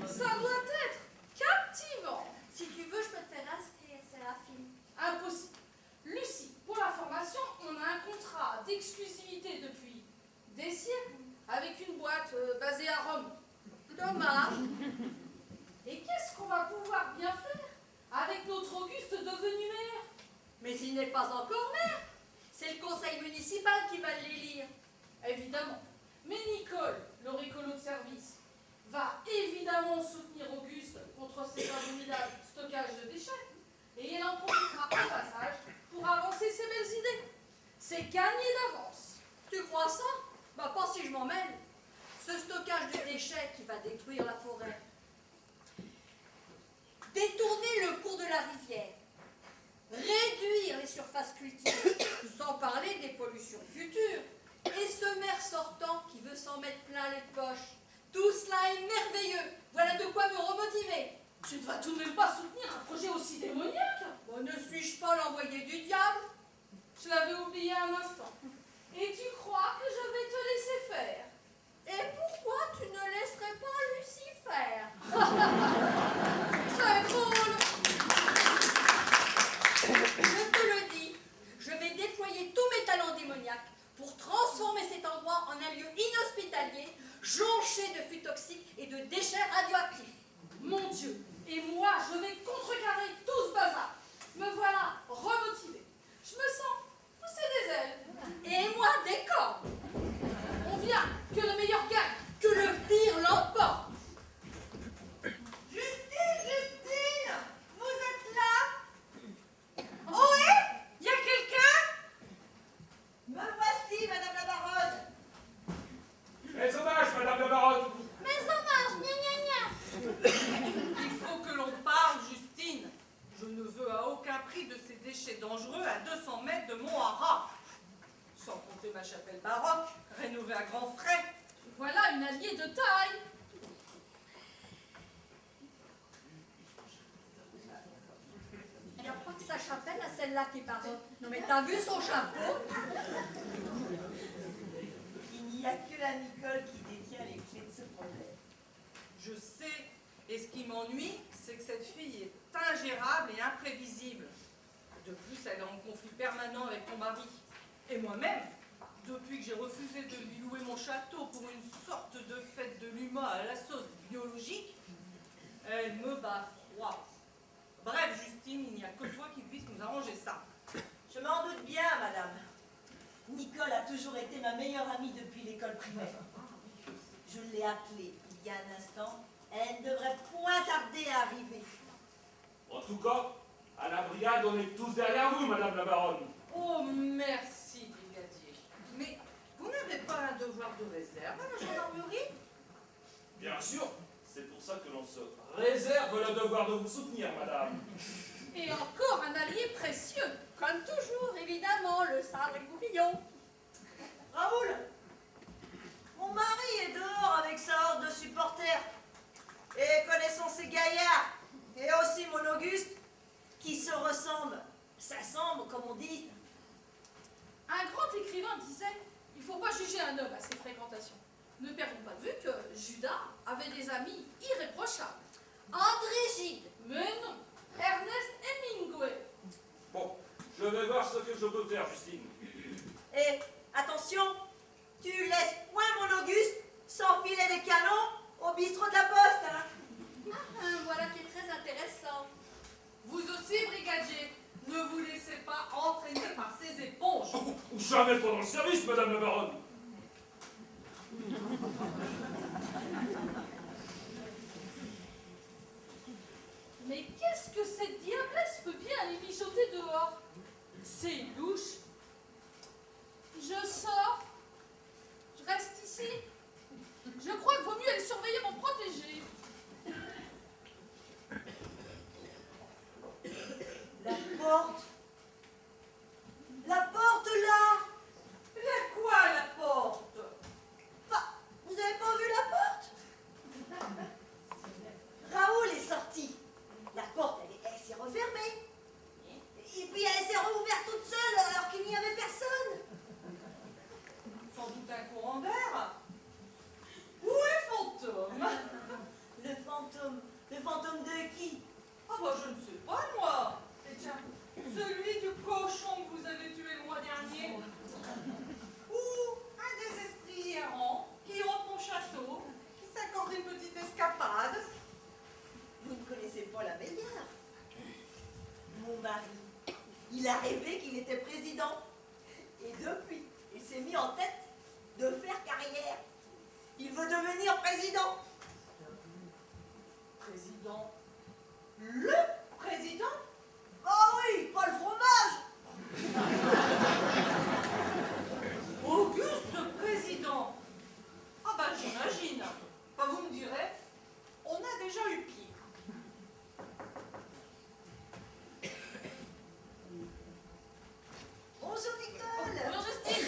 Ça doit être captivant. Si tu veux, je peux te faire inscrire, Séraphine. Impossible. Lucie, pour l'information, on a un contrat d'exclusivité depuis des siècles avec une boîte basée à Rome. Dommage. Et qu'est-ce qu'on va pouvoir bien faire avec notre Auguste devenu maire? Mais il n'est pas encore maire. C'est le conseil municipal qui va l'élire. Évidemment. Mais Nicole, leur écolo de service, va évidemment soutenir Auguste contre ces abominables stockages de déchets. Et elle en profitera au passage pour avancer ses belles idées. C'est gagné d'avance. Tu crois ça? Bah pas si je m'en mêle. Ce stockage de déchets qui va détruire la forêt. Détourner le cours de la rivière. Réduire les surfaces cultivées, sans parler des pollutions futures. Et ce maire sortant qui veut s'en mettre plein les poches. Tout cela est merveilleux. Voilà de quoi me remotiver. Tu ne vas tout de même pas soutenir un projet aussi démoniaque? Bon, ne suis-je pas l'envoyé du diable? Je l'avais oublié un instant. Et tu crois que je vais te laisser faire? Et pourquoi tu ne laisserais pas Lucie faire? Très drôle. Je te le dis, je vais déployer tous mes talents démoniaques pour transformer cet endroit en un lieu inhospitalier, jonché de flux toxiques et de déchets radioactifs. Mon Dieu, et moi je vais contrecarrer tout ce bazar. Me voilà remotivée. Je me sens pousser des ailes. Et moi des corps. On vient, que le meilleur gagne. Que le pire l'emporte. Justine, vous êtes là? Ohé, y a quelqu'un? Me voici, madame la baronne. Mes hommages, madame la baronne. Mais hommage, gna gna gna. Il faut que l'on parle, Justine. Je ne veux à aucun prix de ces déchets dangereux à 200 mètres de Montharat. Sans compter ma chapelle baroque, rénovée à grands frais. Voilà une alliée de taille. Il n'y a pas que sa chapelle à celle-là qui est baroque. Non mais t'as vu son chapeau? Il n'y a que la Nicole qui détient les clés de ce problème. Je sais, et ce qui m'ennuie, c'est que cette fille est ingérable et imprévisible. De plus, elle est en conflit permanent avec mon mari. Et moi-même, depuis que j'ai refusé de lui louer mon château pour une sorte de fête de l'humain à la sauce biologique, elle me bat froid. Bref, Justine, il n'y a que toi qui puisse nous arranger ça. Je m'en doute bien, madame. Nicole a toujours été ma meilleure amie depuis l'école primaire. Je l'ai appelée il y a un instant. Elle ne devrait point tarder à arriver. En tout cas, à la brigade, on est tous derrière vous, madame la baronne. Oh, merci, brigadier. Mais vous n'avez pas un devoir de réserve à la gendarmerie? Bien sûr, c'est pour ça que l'on se réserve le devoir de vous soutenir, madame. Et encore un allié précieux. Comme toujours, évidemment, le sabre et le goupillon. Raoul, mon mari est dehors avec sa horde de supporters. Et connaissons ces gaillards, et aussi mon Auguste, qui se ressemblent. S'assemblent, comme on dit. Un grand écrivain disait, il ne faut pas juger un homme à ses fréquentations. Ne perdons pas de vue que Judas avait des amis irréprochables. André Gide. Mais non, Ernest Hemingway. Bon, je vais voir ce que je peux faire, Justine. Et attention, tu laisses point mon Auguste s'enfiler des canons au bistrot de la poste, hein. Voilà qui est très intéressant. Vous aussi, brigadier, ne vous laissez pas entraîner par ces éponges. Ou jamais pendant le service, madame la baronne. Mais qu'est-ce que cette diablesse peut bien aller mijoter dehors? C'est louche. Je sors. Je reste ici. Je crois qu'il vaut mieux aller surveiller mon protégé. La porte. La porte là. Mais quoi, la porte? Bah, vous avez pas vu la porte? Raoul est sorti. La porte, elle est fantôme de qui? Ah bah je ne sais pas moi. Et tiens, celui du cochon que vous avez tué le mois dernier. Ou un des esprits errants qui hante mon château, qui s'accorde une petite escapade. Vous ne connaissez pas la meilleure. Mon mari, il a rêvé qu'il était président. Et depuis, il s'est mis en tête de faire carrière. Il veut devenir président. Président. Le président? Oh oui, pas le fromage. Auguste président. Ah bah j'imagine. Bah vous me direz, on a déjà eu pire. Bonjour Nicole. Bonjour Justine.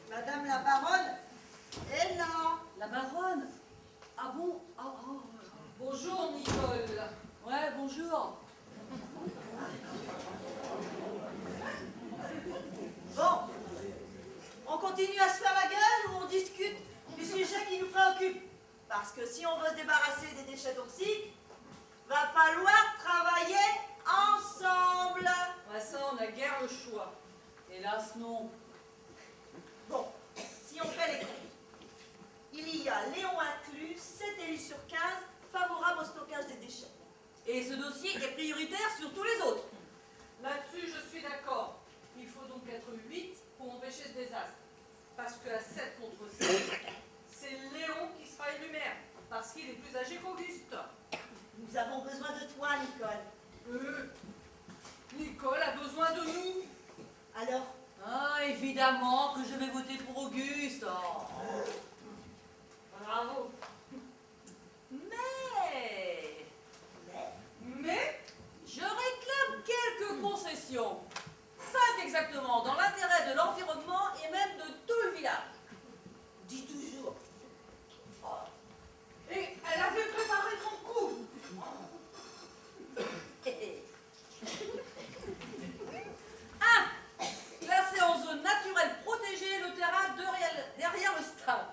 Madame la baronne est là. La baronne. Ah bon? Bonjour Nicole. Ouais, bonjour. Bon, on continue à se faire la gueule ou on discute du sujet qui nous préoccupe? Parce que si on veut se débarrasser des déchets toxiques, va falloir travailler ensemble. Ouais, ça on a guère le choix. Hélas, non. Bon, si on fait les comptes, il y a, Léon inclus, 7 élus sur 15 favorables au stockage des déchets. Et ce dossier est prioritaire sur tous les autres. Là-dessus, je suis d'accord. Il faut donc être 8 pour empêcher ce désastre. Parce qu'à 7 contre 7, c'est Léon qui sera élu maire. Parce qu'il est plus âgé qu'Auguste. Nous avons besoin de toi, Nicole. Nicole a besoin de nous. Alors, Ah, évidemment que je vais voter pour Auguste. Oh. Bravo. Mais je réclame quelques concessions. 5 exactement, dans l'intérêt de l'environnement et même de tout le village. dis toujours. Et elle avait préparé son coup. 1. Classer en zone naturelle protégée le terrain derrière le stade.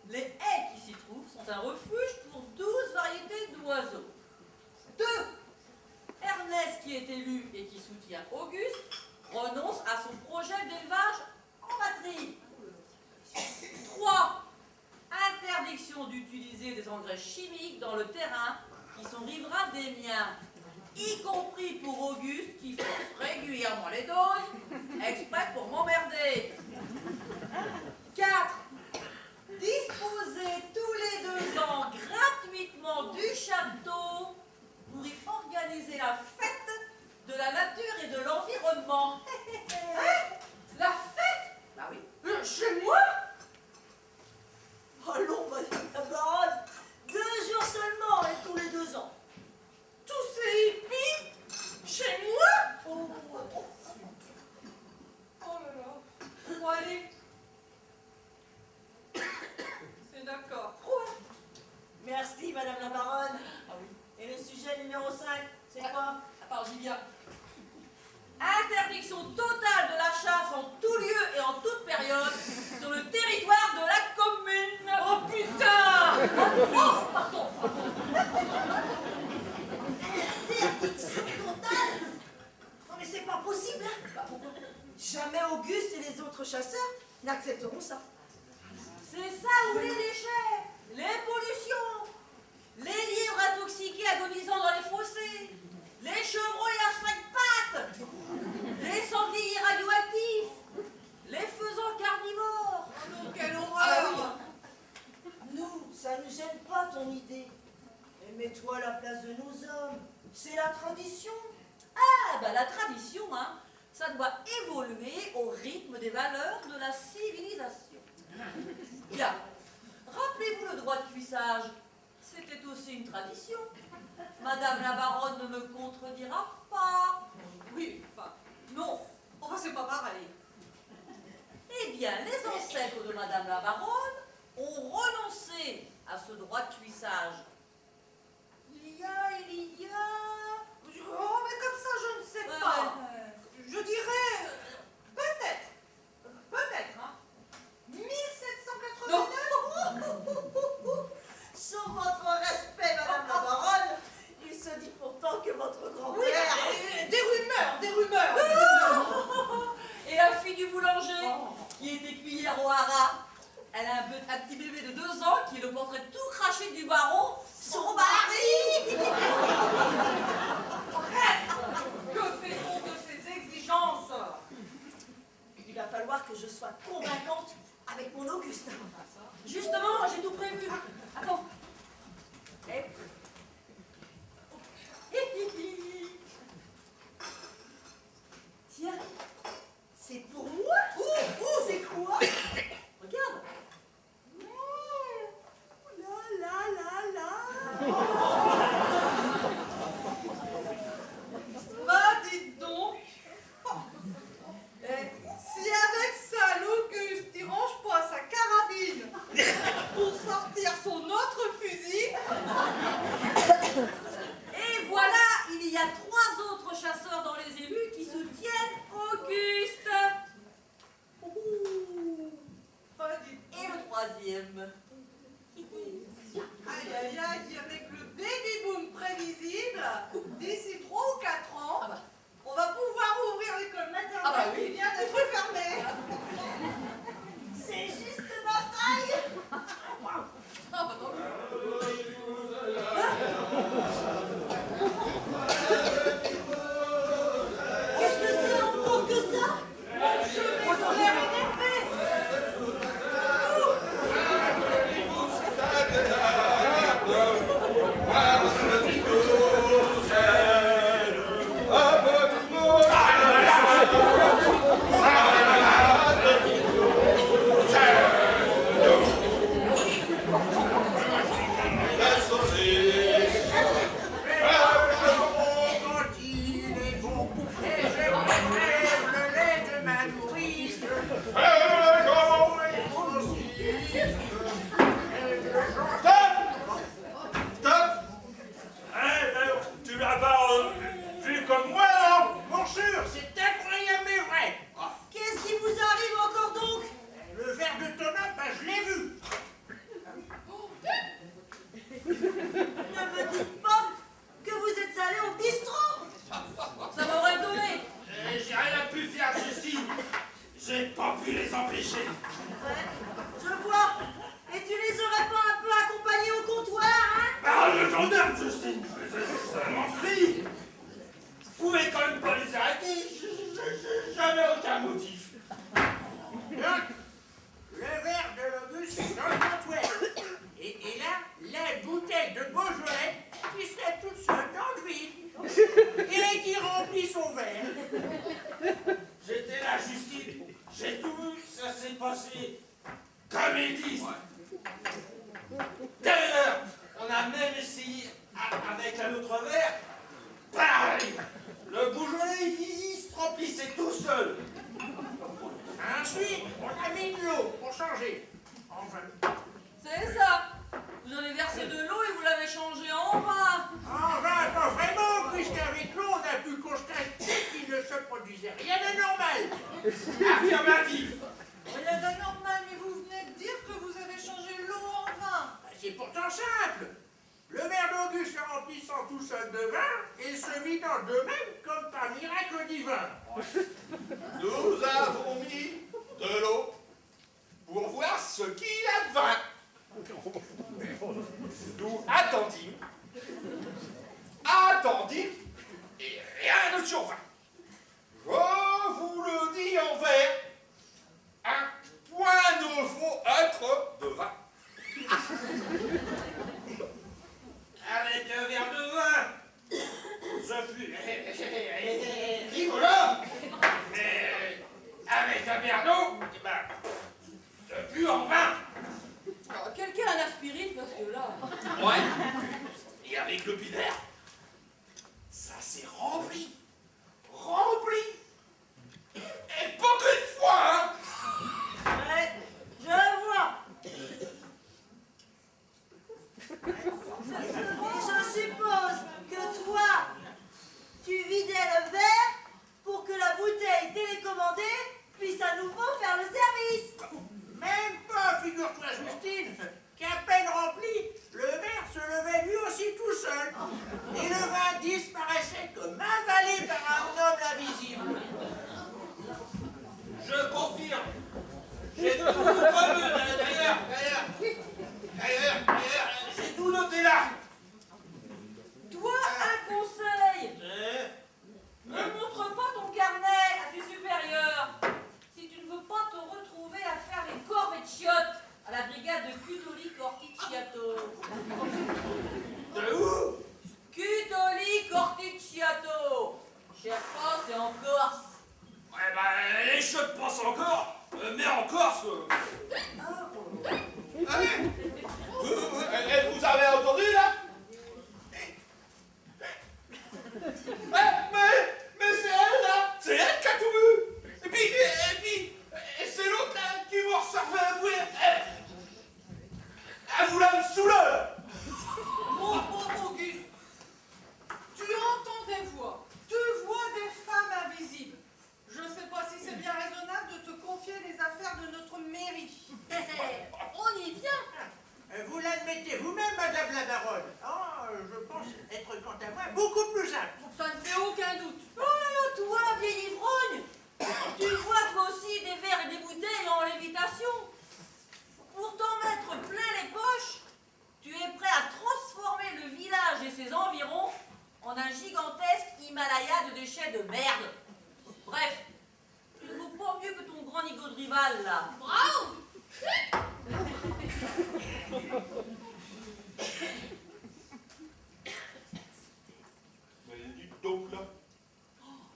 Les haies qui s'y trouvent sont un refuge pour 12 variétés d'oiseaux. 2. Ernest, qui est élu et qui soutient Auguste, renonce à son projet d'élevage en batterie. 3. Interdiction d'utiliser des engrais chimiques dans le terrain qui sont riverains des miens, y compris pour Auguste qui force régulièrement les doses, exprès pour m'emmerder. 4. Disposer tous les 2 ans gratuitement du château pour y organiser la fête de la nature et de l'environnement. La fête? Bah oui. Chez moi? Allons, madame la baronne, 2 jours seulement et tous les 2 ans. Tous ces hippies? Chez moi? Oh, Oh là là. Bon, allez. C'est d'accord. merci, madame la baronne. Ah oui. Et le sujet numéro 5, c'est quoi? Alors j'y viens. Interdiction totale de la chasse en tout lieu et en toute période sur le territoire de la commune. Oh putain! Oh, pardon. Interdiction totale? Non mais c'est pas possible, hein? Jamais Auguste et les autres chasseurs n'accepteront ça. C'est ça ou les déchets, les pollutions, les lièvres intoxiqués agonisant dans les fossés, les chevreuils à 5 pattes, les sangliers radioactifs, les faisans carnivores. Oh non, quelle Ah horreur! Nous, ça ne gêne pas ton idée. Mais mets-toi à la place de nos hommes. C'est la tradition. Ah, bah la tradition, hein, ça doit évoluer au rythme des valeurs de la civilisation. Bien. Rappelez-vous le droit de cuissage. C'était aussi une tradition. Madame la baronne ne me contredira pas. Oui, enfin, non. Enfin, c'est pas pareil. Eh bien, les ancêtres de Madame la baronne ont renoncé à ce droit de cuissage. Il y a... Oh, mais comme ça, je ne sais Ouais, pas. ouais. Je dirais... peut-être, hein. 1789? Non. Sans votre respect, madame la baronne, c'est comédie. D'ailleurs, on a même essayé avec un autre verre. Pareil. Le Beaujolais, il se remplissait tout seul. Ensuite, on a mis de l'eau pour changer. Enfin. C'est ça. Vous avez versé de l'eau et vous l'avez changé en vin. Enfin, pas vraiment, puisqu'avec l'eau, on a pu constater qu'il ne se produisait rien d'anormal. Affirmatif. Rien d'anormal, mais vous venez de dire que vous avez changé l'eau en vin. C'est pourtant simple. Le verre d'Auguste se remplissant tout seul de vin et se vidant de même comme par miracle divin. Nous avons mis de l'eau pour voir ce qu'il y a de vin. Nous attendîmes, et rien ne survint. Je vous le dis en vers, un point ne faut être de vin. Avec un verre de vin, ça fut rigolo. Mais avec un verre d'eau, eh ben, ça fut en vin. Quelqu'un a un aspirine parce que là. Ouais. Et avec le binaire, ça s'est rempli. Et pas qu'une fois, hein. Ouais, je vois. Et je suppose que toi, tu vidais le verre pour que la bouteille télécommandée puisse à nouveau faire le service. Même pas, figure-toi, Justine, qu'à peine rempli, le verre se levait lui aussi tout seul. Et le vin disparaissait comme avalé par un homme invisible. Je confirme. J'ai tout revu, d'ailleurs, j'ai tout noté là. Toi, un conseil. Hein? Ne montre pas ton carnet à tes supérieurs. Si tu ne veux pas te retrouver à faire les corvées de chiottes à la brigade de Cutoli Corticciato. De où? Cutoli Corticciato. Cherche pas, c'est en Corse. Ouais, bah, les chiottes passent encore, mais en Corse. Allez, vous avez entendu là? Mais c'est elle là! C'est elle qui a tout vu! Et puis c'est l'autre là qui vous resservait un bouet! Elle vous l'a sous l'œil! Mon Auguste, tu entends des voix des femmes invisibles. Je ne sais pas si c'est bien raisonnable de te confier les affaires de notre mairie. On y vient. Vous l'admettez vous-même, Madame la Baronne. Je pense être, quant à moi, beaucoup plus apte. Ça ne fait aucun doute. Oh là là, toi, vieille ivrogne! Tu vois toi aussi des verres et des bouteilles en lévitation. Pour t'en mettre plein les poches, tu es prêt à transformer le village et ses environs en un gigantesque Himalaya de déchets de merde. Bref, tu ne vaux pas mieux que ton grand nigo de rival, là. Bravo. Mais dites donc là,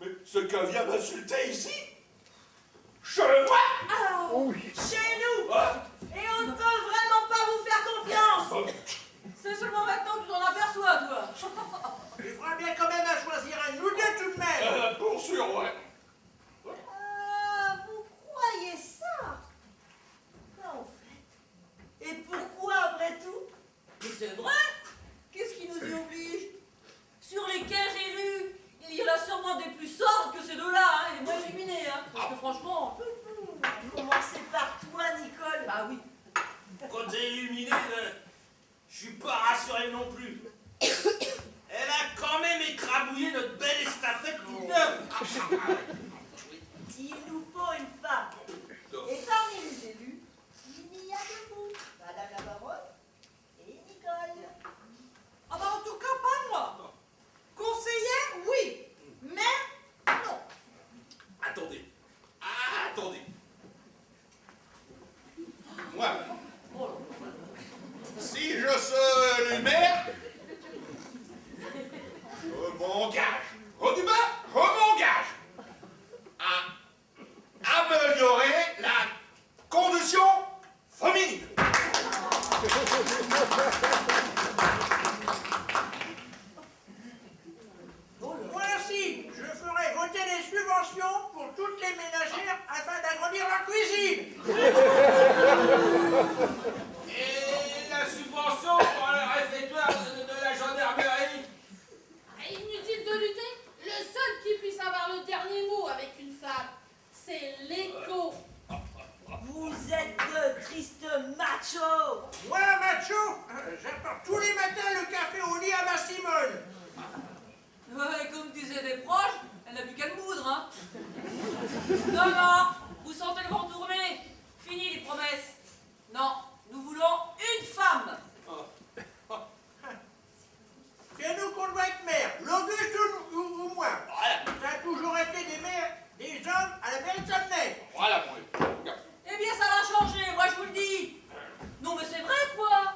mais ce qu'elle vient m'insulter ici, chez moi! Chez nous! Ah, Et on ne peut vraiment pas vous faire confiance! C'est seulement maintenant que tu t'en aperçois, toi. Il faudra bien quand même à choisir un de nous deux tout de même. pour sûr, ouais. Ah, vous croyez ça? En fait. Et pourquoi après tout? Mais c'est vrai. Qu'est-ce qui nous y oblige? Sur les 15 élus, il y en a sûrement des plus sobres que ces deux-là, hein, et les moins illuminés, hein. Parce que franchement... Commencez par toi, Nicole. Bah oui. Quand t'es illuminé, je suis pas rassuré non plus. Elle a quand même écrabouillé notre belle estafette toute neuve. Il nous faut une femme. Et parmi les élus, il y a que vous, Madame la Baronne et Nicole. Ah bah en tout cas, pas moi. Conseillère, oui. Mais non. Attendez. Moi, si je serais le maire, je m'engage à améliorer la conduite disait des proches, elle n'a plus qu'à le moudre, hein. Non, non, vous sentez le vent tourner. Fini les promesses. Non, nous voulons une femme. C'est nous qu'on doit être maire, l'Auguste ou moi. Voilà. Ça a toujours été des maires, des hommes à la mairie de Saint-Denis. Voilà, moi. Eh bien, ça va changer, moi je vous le dis. Non, mais c'est vrai, quoi.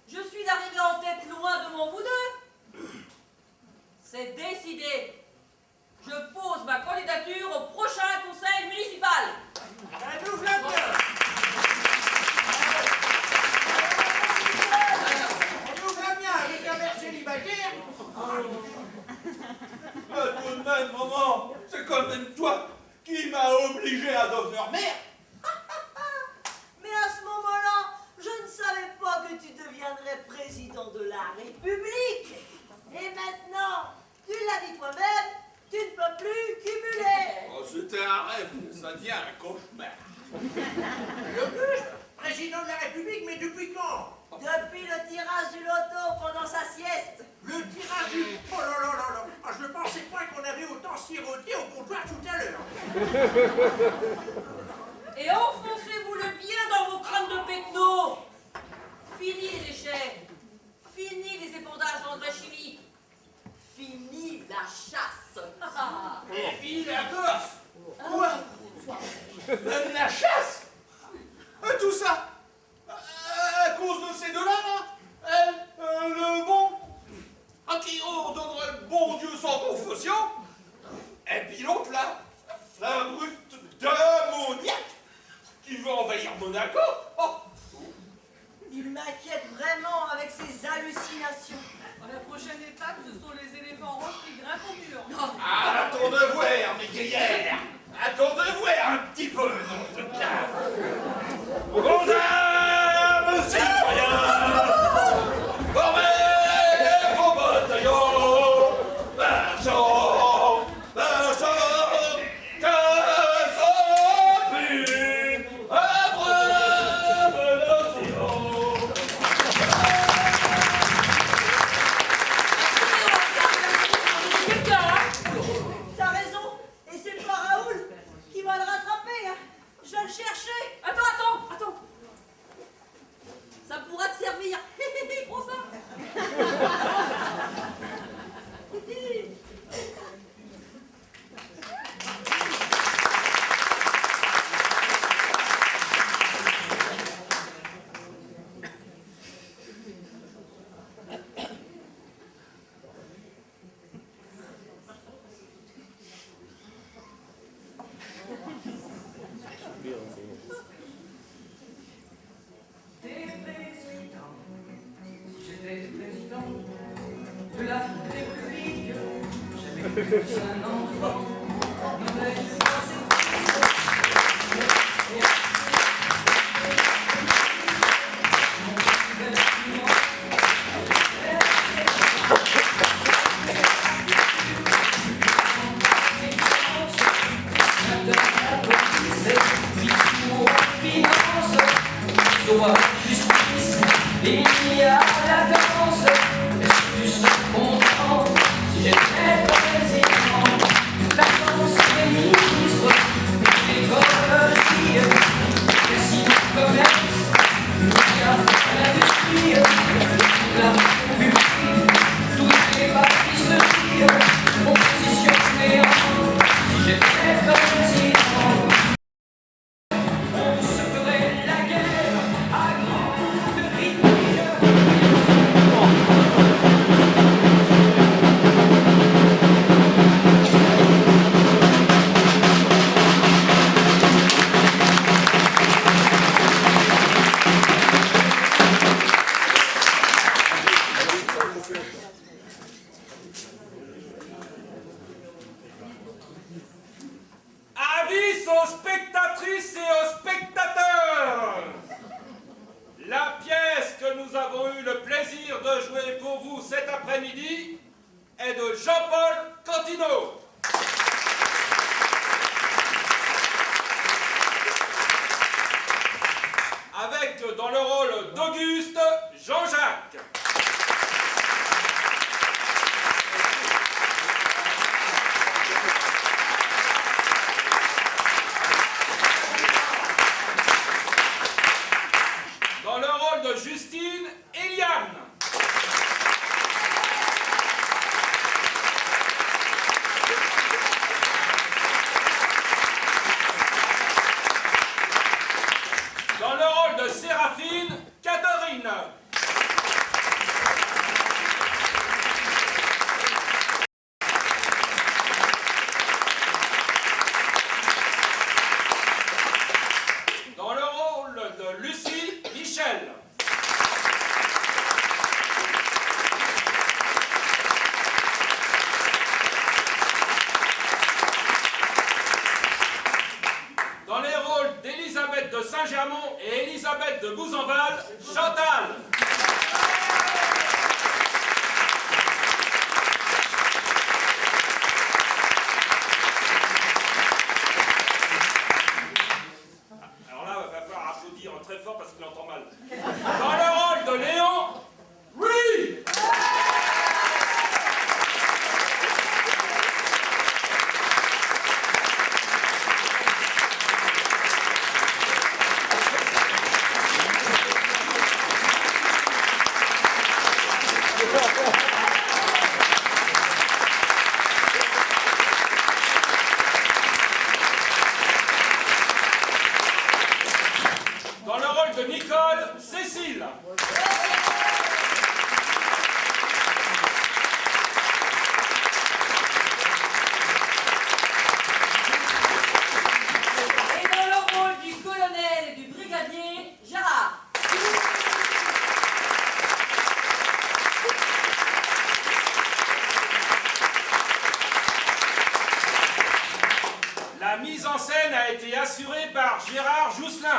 Je suis arrivé en tête loin devant vous deux. C'est décidé. Je pose ma candidature au prochain conseil municipal. Ça nous flatte bien. On nous flatte bien avec un maire célibataire. Tout de même, maman, c'est quand même toi qui m'as obligé à devenir maire. Mais à ce moment-là, je ne savais pas que tu deviendrais président de la République. Et maintenant, tu l'as dit toi-même, tu ne peux plus cumuler. Oh, c'était un rêve, ça devient un cauchemar. L'Auguste, président de la République, mais depuis quand? Depuis le tirage du loto pendant sa sieste. Le tirage du... Oh là là là là. Ah, je ne pensais pas qu'on avait autant siroté au comptoir tout à l'heure. Et enfoncez-vous le bien dans vos crânes de pecno. Fini les déchets. Fini les épandages d'engrais chimiques. Fini la chasse. Et puis la Corse. Quoi? Même la chasse? Tout ça à cause de ces deux-là, là? Le bon, à qui on donnerait le bon Dieu sans confession, et puis l'autre là, la brute démoniaque qui veut envahir Monaco. Oh. Il m'inquiète vraiment avec ses hallucinations. La prochaine étape, ce sont les éléphants roses qui grimpent au mur. Attends de voir, mes guerrières. Attends de voir un petit peu, dans ce cas. Vos âmes citoyens, formez vos bataillons, marchons, marchons, que s'empune, abreuve l'océan. T'as raison, et c'est pas Raoul qui va le rattraper. Hein. Je vais le chercher. Attends. Ça pourra te servir. Prends ça. J'étais président de la République, j'avais plus un enfant, justice, il y a la danse. Est-ce que tu serais content si j'étais président? La danse des ministres, l'écologie, merci du commerce, il y a l'industrie, la République, tous les partis se disent, opposition néant, si j'étais président. On se ferait la guerre à grande rivière. Avis aux spectatrices et aux spectateurs! La pièce que nous avons eu le plaisir de jouer pour vous cet après-midi est de Jean-Paul Cantino. Avec dans le rôle d'Auguste, Jean-Jacques. Saint-Germain et Élisabeth de Bouzenval, Chantal. Alors là, il va falloir applaudir très fort parce qu'il entend mal. Dans le rôle de Léon, oui! Dans le rôle de Nicole, Cécile. Et dans le rôle du colonel et du brigadier, Gérard. La mise en scène a été assurée par Gérard Jousselin.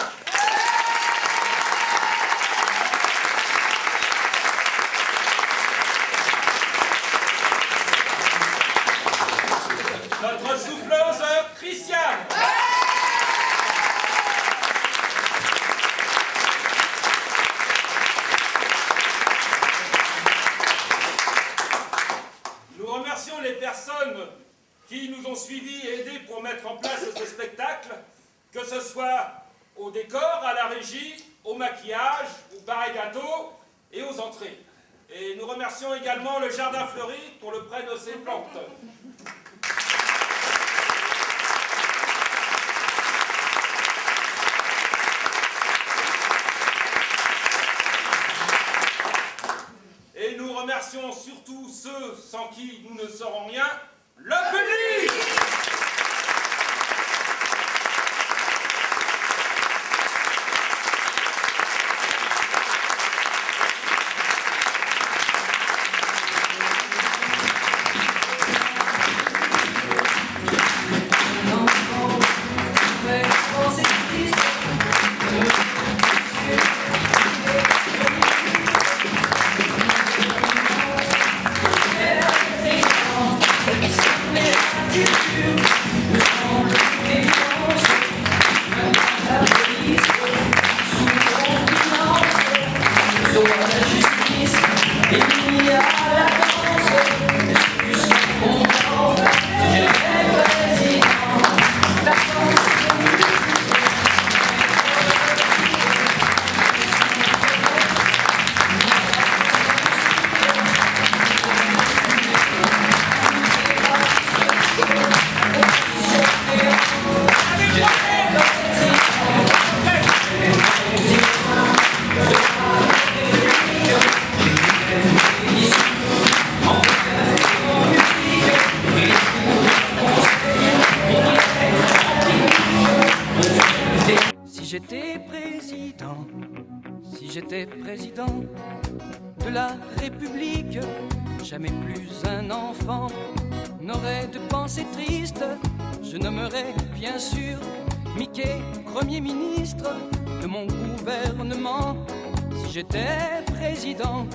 Notre souffleuse, Christiane. Nous remercions les personnes qui nous ont suivis et aidés pour mettre en place ce spectacle, que ce soit au décor, à la régie, au maquillage, au bar et gâteau et aux entrées. Et nous remercions également le Jardin Fleuri pour le prêt de ses plantes. Et nous remercions surtout ceux sans qui nous ne serons rien, le public! Si j'étais président de la République, jamais plus un enfant n'aurait de pensée triste. Je nommerais bien sûr Mickey Premier ministre de mon gouvernement. Si j'étais président